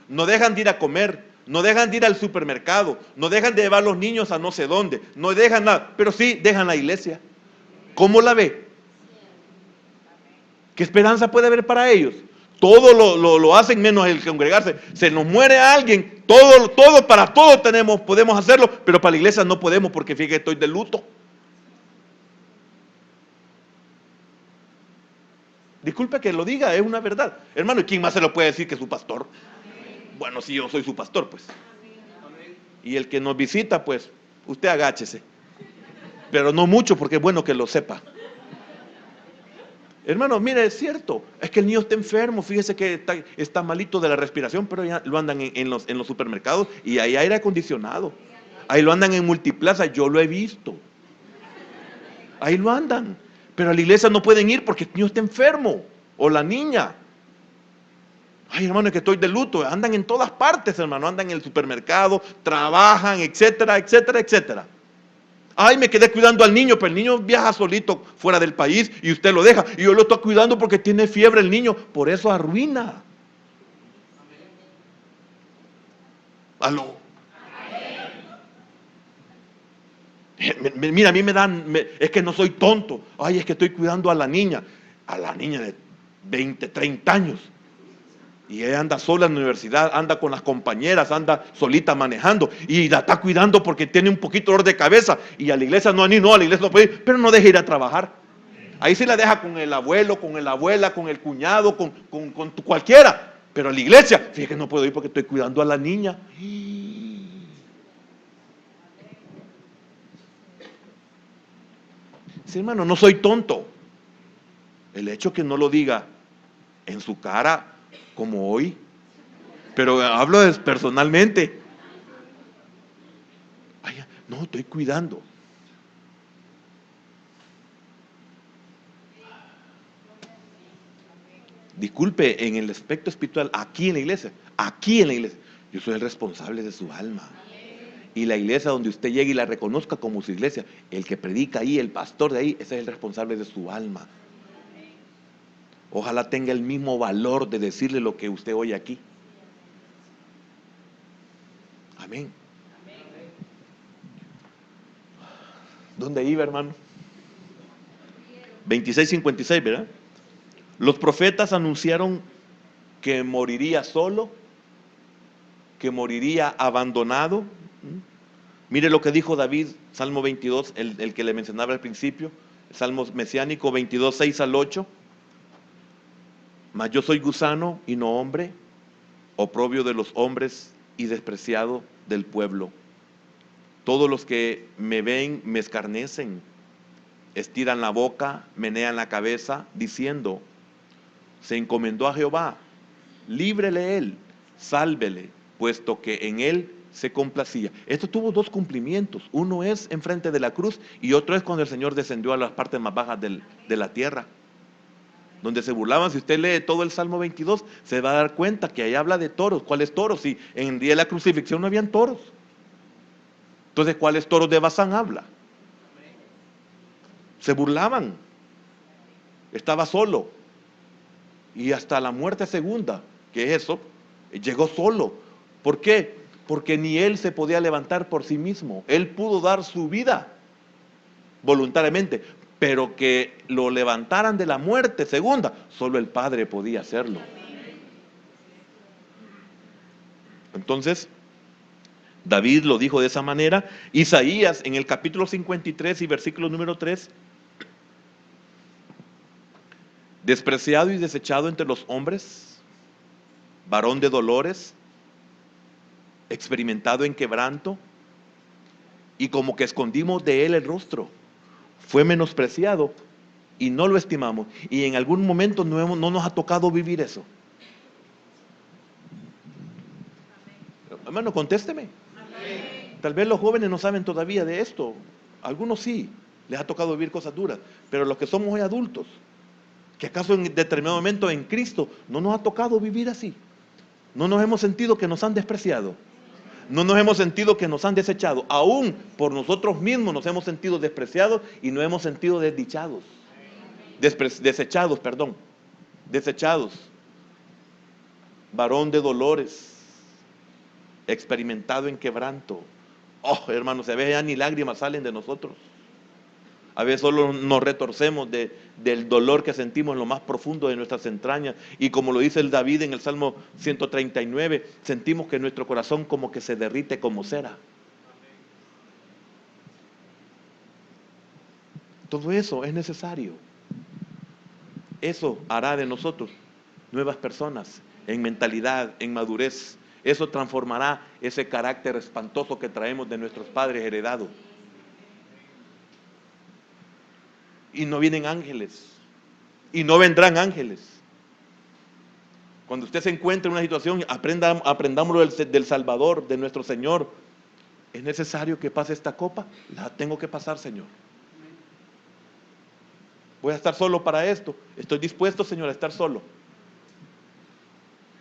no dejan de ir a comer, no dejan de ir al supermercado, no dejan de llevar a los niños a no sé dónde, no dejan nada, pero sí dejan la iglesia. ¿Cómo la ve? ¿Qué esperanza puede haber para ellos? Todo lo hacen menos el congregarse. Se nos muere alguien, para todo podemos hacerlo, pero para la iglesia no podemos, porque fíjate, estoy de luto. Disculpe que lo diga, es una verdad. Hermano, ¿y quién más se lo puede decir que su pastor? Bueno, si yo soy su pastor, pues. Y el que nos visita, pues, usted agáchese. Pero no mucho, porque es bueno que lo sepa. Hermano, mire, es cierto, es que el niño está enfermo, fíjese que está malito de la respiración, pero ya lo andan en los supermercados y hay aire acondicionado. Ahí lo andan en Multiplaza, yo lo he visto. Ahí lo andan. Pero a la iglesia no pueden ir porque el niño está enfermo, o la niña. Ay, hermano, es que estoy de luto. Andan en todas partes, hermano. Andan en el supermercado, trabajan, etcétera, etcétera, etcétera. Ay, me quedé cuidando al niño, pero el niño viaja solito fuera del país y usted lo deja. Y yo lo estoy cuidando porque tiene fiebre el niño. Por eso arruina. Aló. Mira, a mí es que no soy tonto. Ay, es que estoy cuidando a la niña de 20, 30 años. Y ella anda sola en la universidad, anda con las compañeras, anda solita manejando. Y la está cuidando porque tiene un poquito de dolor de cabeza. Y a la iglesia no, a la iglesia no puede ir, pero no deja ir a trabajar. Ahí sí la deja con el abuelo, con la abuela, con el cuñado, con cualquiera. Pero a la iglesia, fíjate que no puedo ir porque estoy cuidando a la niña. Sí, hermano, no soy tonto. El hecho que no lo diga en su cara como hoy, pero hablo personalmente. Ay, no, estoy cuidando. Disculpe, en el aspecto espiritual, aquí en la iglesia, yo soy el responsable de su alma. Y la iglesia donde usted llegue y la reconozca como su iglesia, el que predica ahí, el pastor de ahí, ese es el responsable de su alma. Ojalá tenga el mismo valor de decirle lo que usted oye aquí. Amén. ¿Dónde iba, hermano? 26:56, ¿verdad? Los profetas anunciaron que moriría solo, que moriría abandonado. Mire lo que dijo David, Salmo 22, el que le mencionaba al principio, el Salmo mesiánico 22, 6 al 8. Mas yo soy gusano y no hombre, oprobio de los hombres y despreciado del pueblo. Todos los que me ven me escarnecen, estiran la boca, menean la cabeza, diciendo: se encomendó a Jehová, líbrele él, sálvele, puesto que en él se complacía. Esto tuvo dos cumplimientos. Uno es enfrente de la cruz y otro es cuando el Señor descendió a las partes más bajas de la tierra, donde se burlaban. Si usted lee todo el Salmo 22, se va a dar cuenta que ahí habla de toros. ¿Cuáles toros? Si en el día de la crucifixión no habían toros. Entonces, ¿cuáles toros de Bazán habla? Se burlaban. Estaba solo. Y hasta la muerte segunda, que es eso, llegó solo. ¿Por qué? Porque ni él se podía levantar por sí mismo. Él pudo dar su vida voluntariamente, pero que lo levantaran de la muerte segunda, solo el Padre podía hacerlo. Entonces, David lo dijo de esa manera. Isaías en el capítulo 53 y versículo número 3: despreciado y desechado entre los hombres, varón de dolores, experimentado en quebranto, y como que escondimos de él el rostro. Fue menospreciado y no lo estimamos. Y en algún momento no nos ha tocado vivir eso. Hermano, contésteme. Tal vez los jóvenes no saben todavía de esto. Algunos sí, les ha tocado vivir cosas duras. Pero los que somos hoy adultos, que acaso en determinado momento en Cristo no nos ha tocado vivir así. No nos hemos sentido que nos han despreciado. No nos hemos sentido que nos han desechado. Aún por nosotros mismos nos hemos sentido despreciados y nos hemos sentido desdichados. Desechados. Desechados. Varón de dolores, experimentado en quebranto. Oh, hermanos, a veces ya ni lágrimas salen de nosotros. A veces solo nos retorcemos del dolor que sentimos en lo más profundo de nuestras entrañas. Y como lo dice el David en el Salmo 139, sentimos que nuestro corazón como que se derrite como cera. Todo eso es necesario. Eso hará de nosotros nuevas personas en mentalidad, en madurez. Eso transformará ese carácter espantoso que traemos de nuestros padres heredados. Y no vienen ángeles. Y no vendrán ángeles. Cuando usted se encuentre en una situación, aprendámoslo del Salvador, de nuestro Señor. ¿Es necesario que pase esta copa? La tengo que pasar, Señor. Voy a estar solo para esto. Estoy dispuesto, Señor, a estar solo.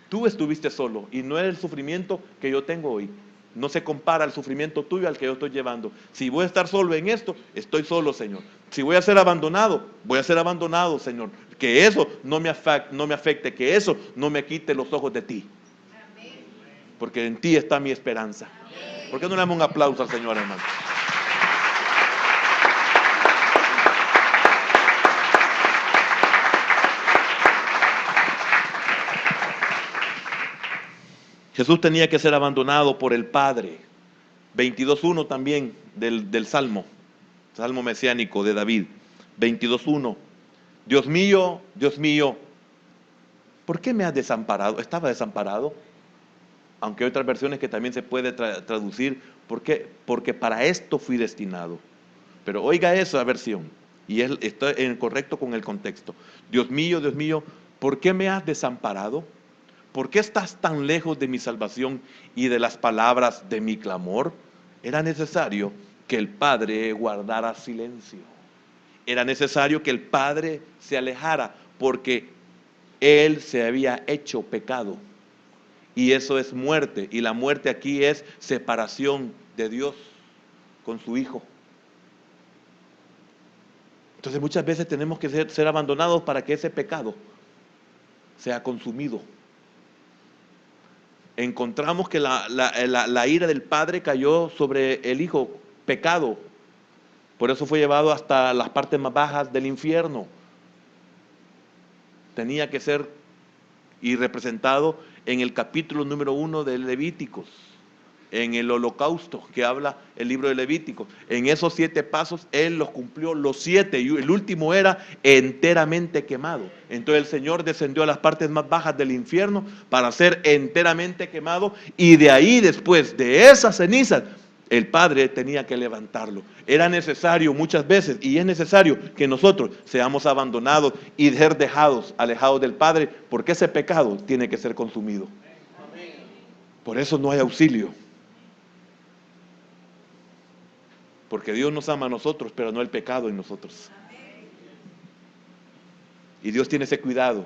Tú estuviste solo y no es el sufrimiento que yo tengo hoy. No se compara el sufrimiento tuyo al que yo estoy llevando. Si voy a estar solo en esto, estoy solo, Señor. Si voy a ser abandonado, Señor. Que eso no me afecte, que eso no me quite los ojos de ti. Porque en ti está mi esperanza. ¿Por qué no le damos un aplauso al Señor, hermano? Jesús tenía que ser abandonado por el Padre. 22:1 también del Salmo mesiánico de David. 22:1. Dios mío, ¿por qué me has desamparado? Estaba desamparado. Aunque hay otras versiones que también se puede traducir, ¿por qué? Porque para esto fui destinado. Pero oiga esa versión, y está en correcto con el contexto. Dios mío, ¿por qué me has desamparado? ¿Por qué estás tan lejos de mi salvación y de las palabras de mi clamor? Era necesario que el Padre guardara silencio. Era necesario que el Padre se alejara, porque Él se había hecho pecado. Y eso es muerte. Y la muerte aquí es separación de Dios con su Hijo. Entonces muchas veces tenemos que ser abandonados para que ese pecado sea consumido. Encontramos que la ira del Padre cayó sobre el Hijo, pecado. Por eso fue llevado hasta las partes más bajas del infierno. Tenía que ser y representado en el capítulo número 1 de Levíticos, en el holocausto que habla el libro de Levíticos. En esos 7 pasos Él los cumplió los 7 y el último era enteramente quemado. Entonces el Señor descendió a las partes más bajas del infierno para ser enteramente quemado, y de ahí, después de esas cenizas, el Padre tenía que levantarlo. Era necesario muchas veces, y es necesario, que nosotros seamos abandonados y ser dejados, alejados del Padre, porque ese pecado tiene que ser consumido. Por eso no hay auxilio. Porque Dios nos ama a nosotros, pero no el pecado en nosotros. Y Dios tiene ese cuidado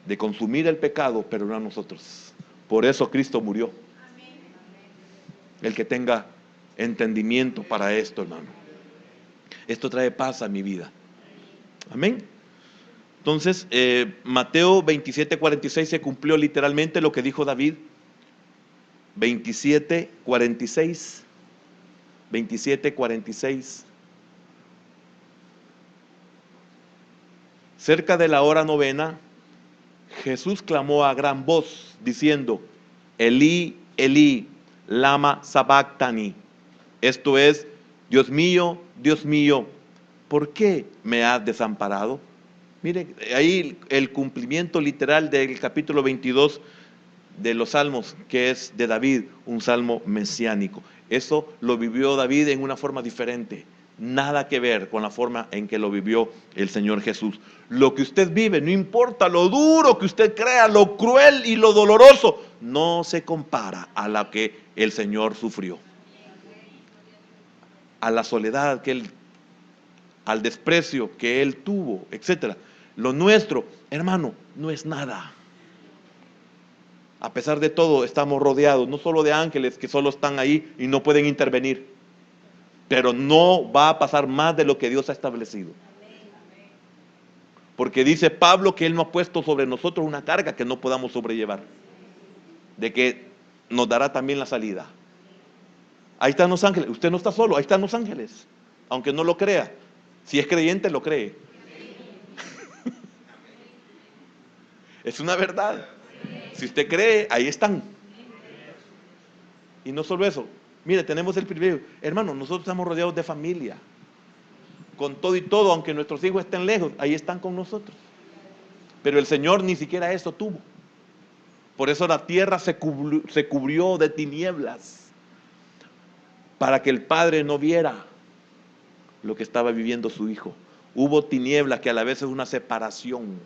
de consumir el pecado, pero no a nosotros. Por eso Cristo murió. El que tenga entendimiento para esto, hermano. Esto trae paz a mi vida. Amén. Entonces, Mateo 27:46 se cumplió literalmente lo que dijo David. 27:46. 27:46. Cerca de la hora novena, Jesús clamó a gran voz, diciendo: Elí, Elí, lama sabactani. Esto es: Dios mío, ¿por qué me has desamparado? Miren, ahí el cumplimiento literal del capítulo 22 de los Salmos, que es de David, un salmo mesiánico. Eso lo vivió David en una forma diferente, nada que ver con la forma en que lo vivió el Señor Jesús. Lo que usted vive, no importa lo duro que usted crea, lo cruel y lo doloroso, no se compara a lo que el Señor sufrió, a la soledad que Él, al desprecio que Él tuvo, etc. Lo nuestro, hermano, no es nada. A pesar de todo, estamos rodeados no solo de ángeles que solo están ahí y no pueden intervenir, pero no va a pasar más de lo que Dios ha establecido. Porque dice Pablo que Él no ha puesto sobre nosotros una carga que no podamos sobrellevar, de que nos dará también la salida. Ahí están los ángeles. Usted no está solo, ahí están los ángeles, aunque no lo crea. Si es creyente, lo cree. Es una verdad. Si usted cree, ahí están. Y no solo eso, mire, tenemos el privilegio, hermano, nosotros estamos rodeados de familia, con todo y todo, aunque nuestros hijos estén lejos, ahí están con nosotros. Pero el Señor ni siquiera eso tuvo. Por eso la tierra se cubrió de tinieblas, para que el Padre no viera lo que estaba viviendo su Hijo. Hubo tinieblas, que a la vez es una separación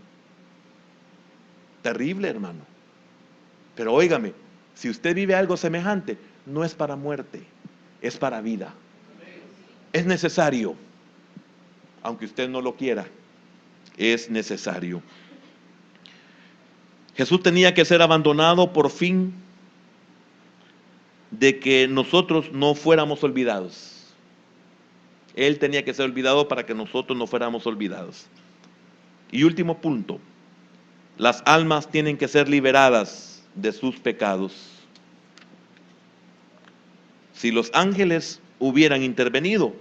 terrible, hermano. Pero óigame, si usted vive algo semejante, no es para muerte, es para vida. Es necesario, aunque usted no lo quiera, es necesario. Jesús tenía que ser abandonado por fin de que nosotros no fuéramos olvidados. Él tenía que ser olvidado para que nosotros no fuéramos olvidados. Y último punto, las almas tienen que ser liberadas de sus pecados. Si los ángeles hubieran intervenido,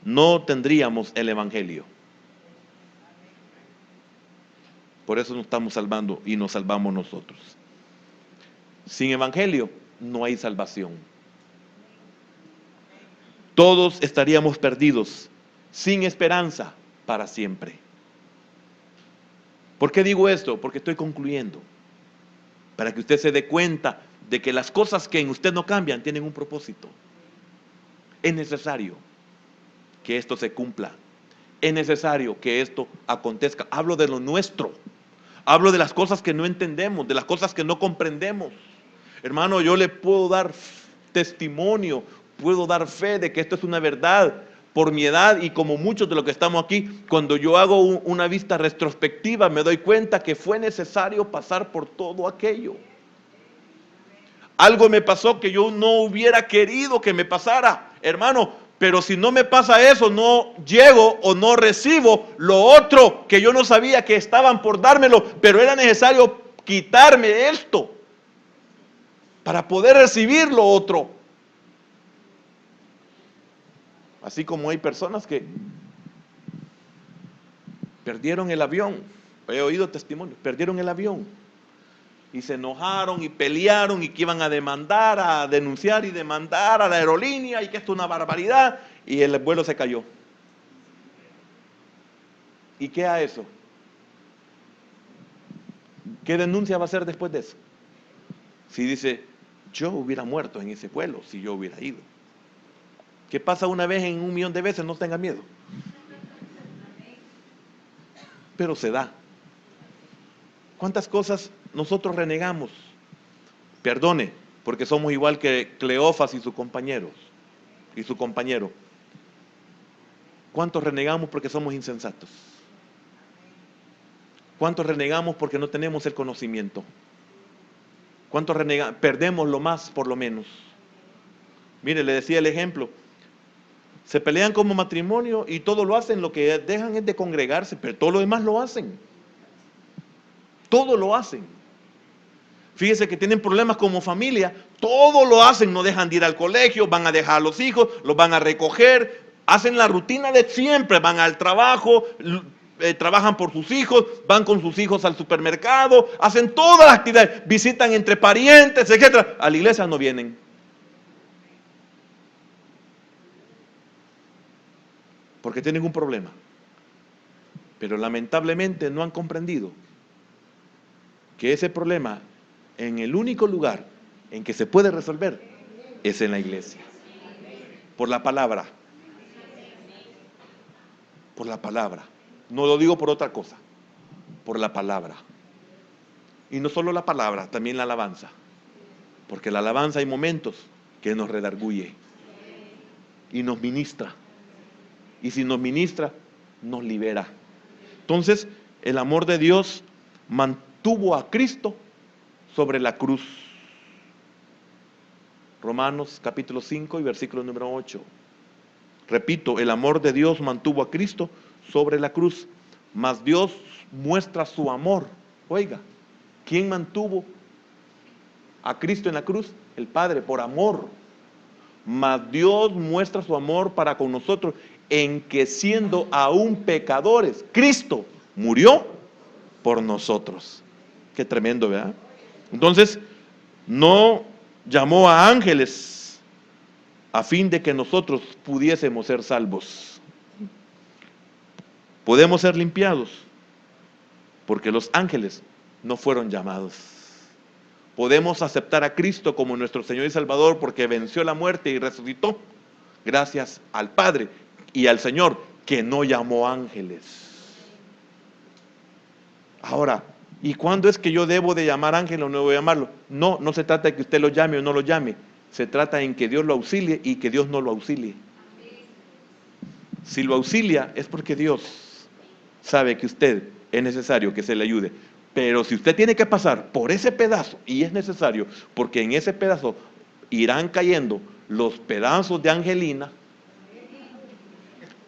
no tendríamos el evangelio. Por eso nos estamos salvando y nos salvamos nosotros. Sin evangelio no hay salvación. Todos estaríamos perdidos, sin esperanza para siempre. ¿Por qué digo esto? Porque estoy concluyendo. Para que usted se dé cuenta de que las cosas que en usted no cambian tienen un propósito. Es necesario que esto se cumpla. Es necesario que esto acontezca. Hablo de lo nuestro. Hablo de las cosas que no entendemos, de las cosas que no comprendemos. Hermano, yo le puedo dar testimonio, puedo dar fe de que esto es una verdad, por mi edad y como muchos de los que estamos aquí, cuando yo hago una vista retrospectiva, me doy cuenta que fue necesario pasar por todo aquello. Algo me pasó que yo no hubiera querido que me pasara, hermano, pero si no me pasa eso, no llego o no recibo lo otro que yo no sabía que estaban por dármelo, pero era necesario quitarme esto para poder recibir lo otro. Así como hay personas que perdieron el avión, he oído testimonios, perdieron el avión y se enojaron y pelearon y que iban a demandar, a denunciar y demandar a la aerolínea y que esto es una barbaridad, y el vuelo se cayó. ¿Y qué a eso? ¿Qué denuncia va a hacer después de eso? Si dice, yo hubiera muerto en ese vuelo si yo hubiera ido. ¿Qué pasa una vez en 1.000.000 de veces? No tenga miedo. Pero se da. ¿Cuántas cosas nosotros renegamos? Perdone, porque somos igual que Cleofas y sus compañeros y su compañero. ¿Cuántos renegamos porque somos insensatos? ¿Cuántos renegamos porque no tenemos el conocimiento? ¿Cuántos renegamos? Perdemos lo más por lo menos. Mire, le decía el ejemplo. Se pelean como matrimonio y todo lo hacen, lo que dejan es de congregarse, pero todo lo demás lo hacen. Todo lo hacen. Fíjese que tienen problemas como familia, todo lo hacen, no dejan de ir al colegio, van a dejar a los hijos, los van a recoger, hacen la rutina de siempre, van al trabajo, trabajan por sus hijos, van con sus hijos al supermercado, hacen todas las actividades, visitan entre parientes, etc. A la iglesia no vienen. Porque tienen un problema. Pero lamentablemente no han comprendido que ese problema, en el único lugar en que se puede resolver, es en la iglesia. Por la palabra. Por la palabra. No lo digo por otra cosa. Por la palabra. Y no solo la palabra, también la alabanza. Porque la alabanza hay momentos que nos redarguye y nos ministra. Y si nos ministra, nos libera. Entonces, el amor de Dios mantuvo a Cristo sobre la cruz. Romanos capítulo 5 y versículo número 8. Repito, el amor de Dios mantuvo a Cristo sobre la cruz. Mas Dios muestra su amor. Oiga, ¿quién mantuvo a Cristo en la cruz? El Padre, por amor. Mas Dios muestra su amor para con nosotros en que siendo aún pecadores, Cristo murió por nosotros. Qué tremendo, ¿verdad? Entonces, no llamó a ángeles a fin de que nosotros pudiésemos ser salvos. Podemos ser limpiados porque los ángeles no fueron llamados. Podemos aceptar a Cristo como nuestro Señor y Salvador porque venció la muerte y resucitó gracias al Padre y al Señor que no llamó ángeles. Ahora, ¿y cuándo es que yo debo de llamar ángel o no debo llamarlo? No, no se trata de que usted lo llame o no lo llame. Se trata en que Dios lo auxilie y que Dios no lo auxilie. Si lo auxilia es porque Dios sabe que usted es necesario que se le ayude. Pero si usted tiene que pasar por ese pedazo, y es necesario, porque en ese pedazo irán cayendo los pedazos de Angelina.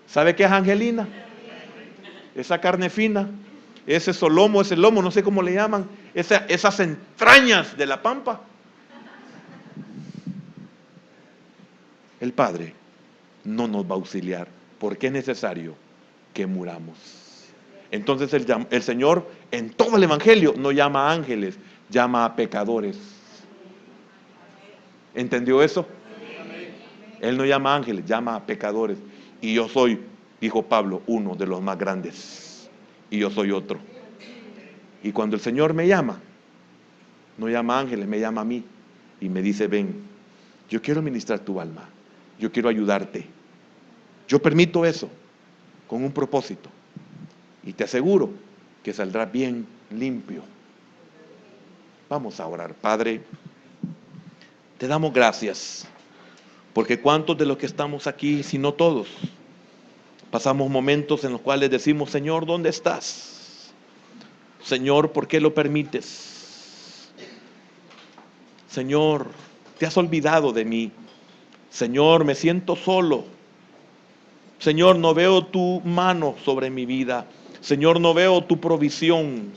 ¿Sabe qué es Angelina? Esa carne fina, ese solomo, ese lomo, no sé cómo le llaman, esas entrañas de la pampa. El Padre no nos va a auxiliar porque es necesario que muramos. Entonces el Señor en todo el Evangelio no llama a ángeles, llama a pecadores. ¿Entendió eso? Él no llama a ángeles, llama a pecadores. Y yo soy, dijo Pablo, uno de los más grandes. Y yo soy otro. Y cuando el Señor me llama, no llama a ángeles, me llama a mí. Y me dice, ven, yo quiero ministrar tu alma. Yo quiero ayudarte. Yo permito eso con un propósito. Y te aseguro que saldrá bien limpio. Vamos a orar. Padre, te damos gracias. Porque cuántos de los que estamos aquí, si no todos, Pasamos momentos en los cuales decimos: Señor, ¿dónde estás? Señor, ¿por qué lo permites? Señor, ¿te has olvidado de mí? Señor, me siento solo. Señor, no veo tu mano sobre mi vida. Señor, no veo tu provisión.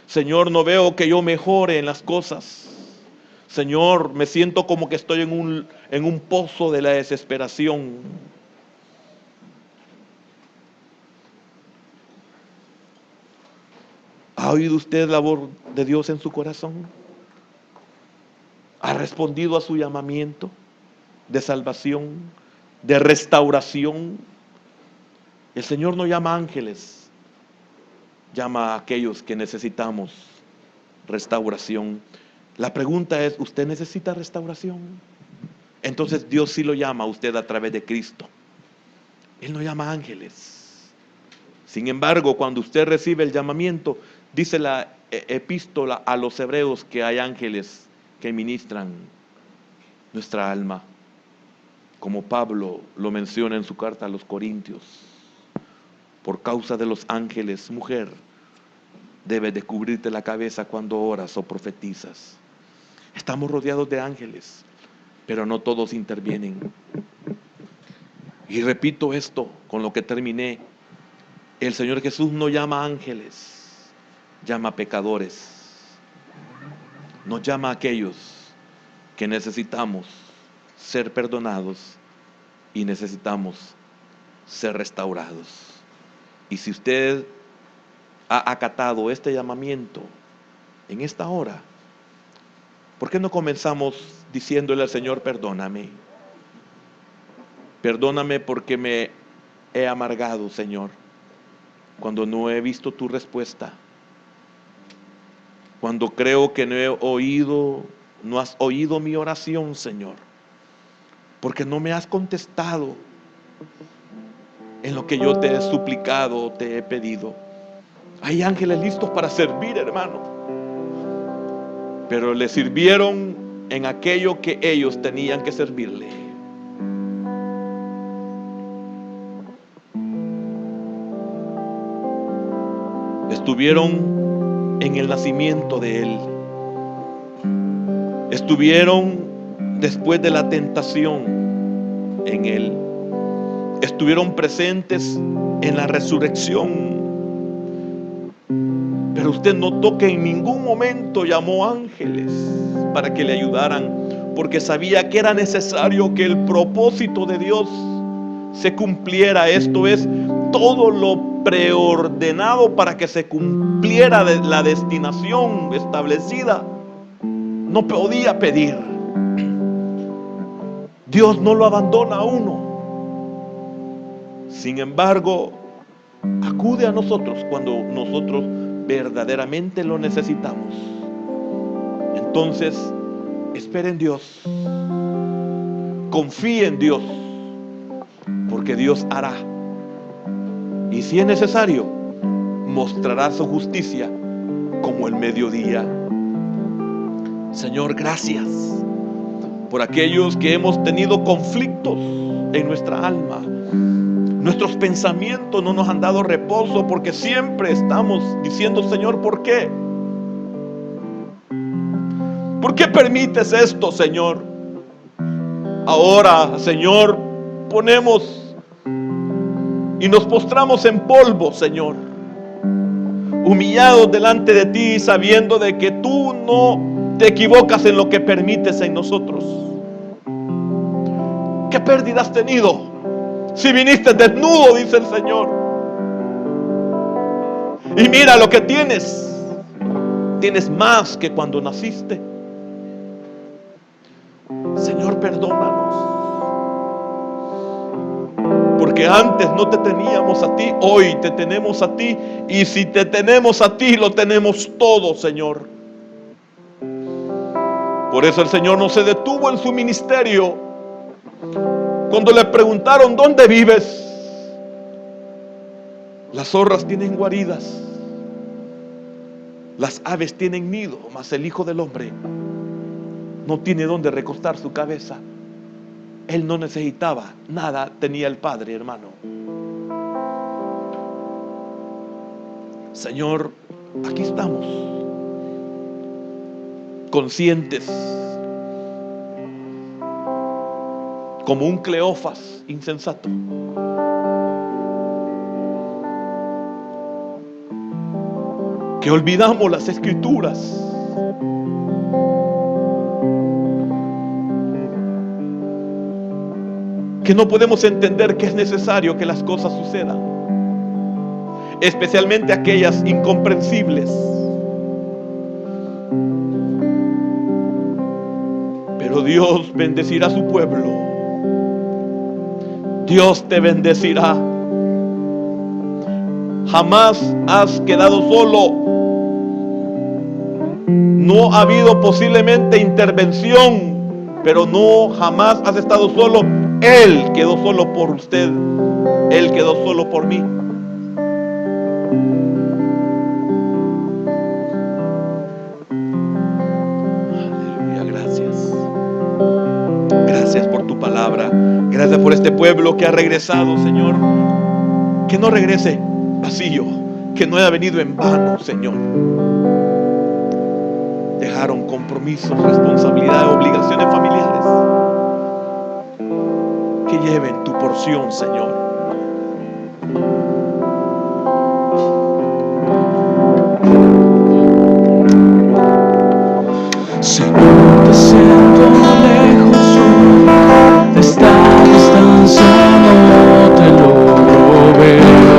Señor, no veo que yo mejore en las cosas. Señor, me siento como que estoy en un pozo de la desesperación. ¿Ha oído usted la voz de Dios en su corazón? ¿Ha respondido a su llamamiento de salvación, de restauración? El Señor no llama ángeles, llama a aquellos que necesitamos restauración. La pregunta es: ¿usted necesita restauración? Entonces Dios sí lo llama a usted a través de Cristo. Él no llama ángeles. Sin embargo, cuando usted recibe el llamamiento, dice la epístola a los hebreos que hay ángeles que ministran nuestra alma, como Pablo lo menciona en su carta a los Corintios. Por causa de los ángeles, mujer, debes de cubrirte la cabeza cuando oras o profetizas. Estamos rodeados de ángeles, pero no todos intervienen. Y repito esto con lo que terminé: el Señor Jesús no llama ángeles, llama pecadores. Nos llama a aquellos que necesitamos ser perdonados y necesitamos ser restaurados. Y si usted ha acatado este llamamiento en esta hora, ¿por qué no comenzamos diciéndole al Señor: perdóname? Perdóname porque me he amargado, Señor, cuando no he visto tu respuesta, cuando creo que no has oído mi oración, Señor, porque no me has contestado en lo que yo te he suplicado, te he pedido. Hay ángeles listos para servir, hermano, pero le sirvieron en aquello que ellos tenían que servirle. Estuvieron en el nacimiento de Él. Estuvieron después de la tentación en Él. Estuvieron presentes en la resurrección. Pero usted notó que en ningún momento llamó ángeles para que le ayudaran, porque sabía que era necesario que el propósito de Dios se cumpliera. Esto es, todo lo preordenado para que se cumpliera la destinación establecida. No podía pedir. Dios no lo abandona a uno. Sin embargo, acude a nosotros cuando nosotros verdaderamente lo necesitamos. Entonces, espere en Dios, confíe en Dios, porque Dios hará. Y si es necesario, mostrará su justicia como el mediodía. Señor, gracias por aquellos que hemos tenido conflictos en nuestra alma. Nuestros pensamientos no nos han dado reposo, porque siempre estamos diciendo: Señor, ¿por qué? ¿Por qué permites esto, Señor? Ahora, Señor, ponemos y nos postramos en polvo, Señor, humillados delante de ti, sabiendo de que tú no te equivocas en lo que permites en nosotros. ¿Qué pérdida has tenido? Si viniste desnudo, dice el Señor, y mira lo que tienes. Tienes más que cuando naciste. Señor, perdónanos, porque antes no te teníamos a ti, hoy te tenemos a ti. Y si te tenemos a ti, lo tenemos todo, Señor. Por eso el Señor no se detuvo en su ministerio. Cuando le preguntaron: ¿dónde vives? Las zorras tienen guaridas, las aves tienen nido, mas el Hijo del Hombre no tiene dónde recostar su cabeza. Él no necesitaba nada, tenía el Padre, hermano. Señor, aquí estamos, conscientes, como un Cleofas insensato, que olvidamos las Escrituras, que no podemos entender que es necesario que las cosas sucedan, especialmente aquellas incomprensibles. Pero Dios bendecirá a su pueblo. Dios te bendecirá. Jamás has quedado solo. No ha habido posiblemente intervención, pero no, jamás has estado solo. Él quedó solo por usted. Él quedó solo por mí. Aleluya, gracias. Gracias por tu palabra. Gracias por este pueblo que ha regresado, Señor. Que no regrese vacío, que no haya venido en vano, Señor. Dejaron compromisos, responsabilidades, obligaciones familiares. Que lleven tu porción, Señor. Señor, te siento lejos hoy, de esta distancia no te logro ver.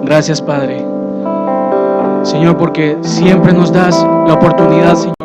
Gracias, Padre. Señor, porque siempre nos das la oportunidad, Señor,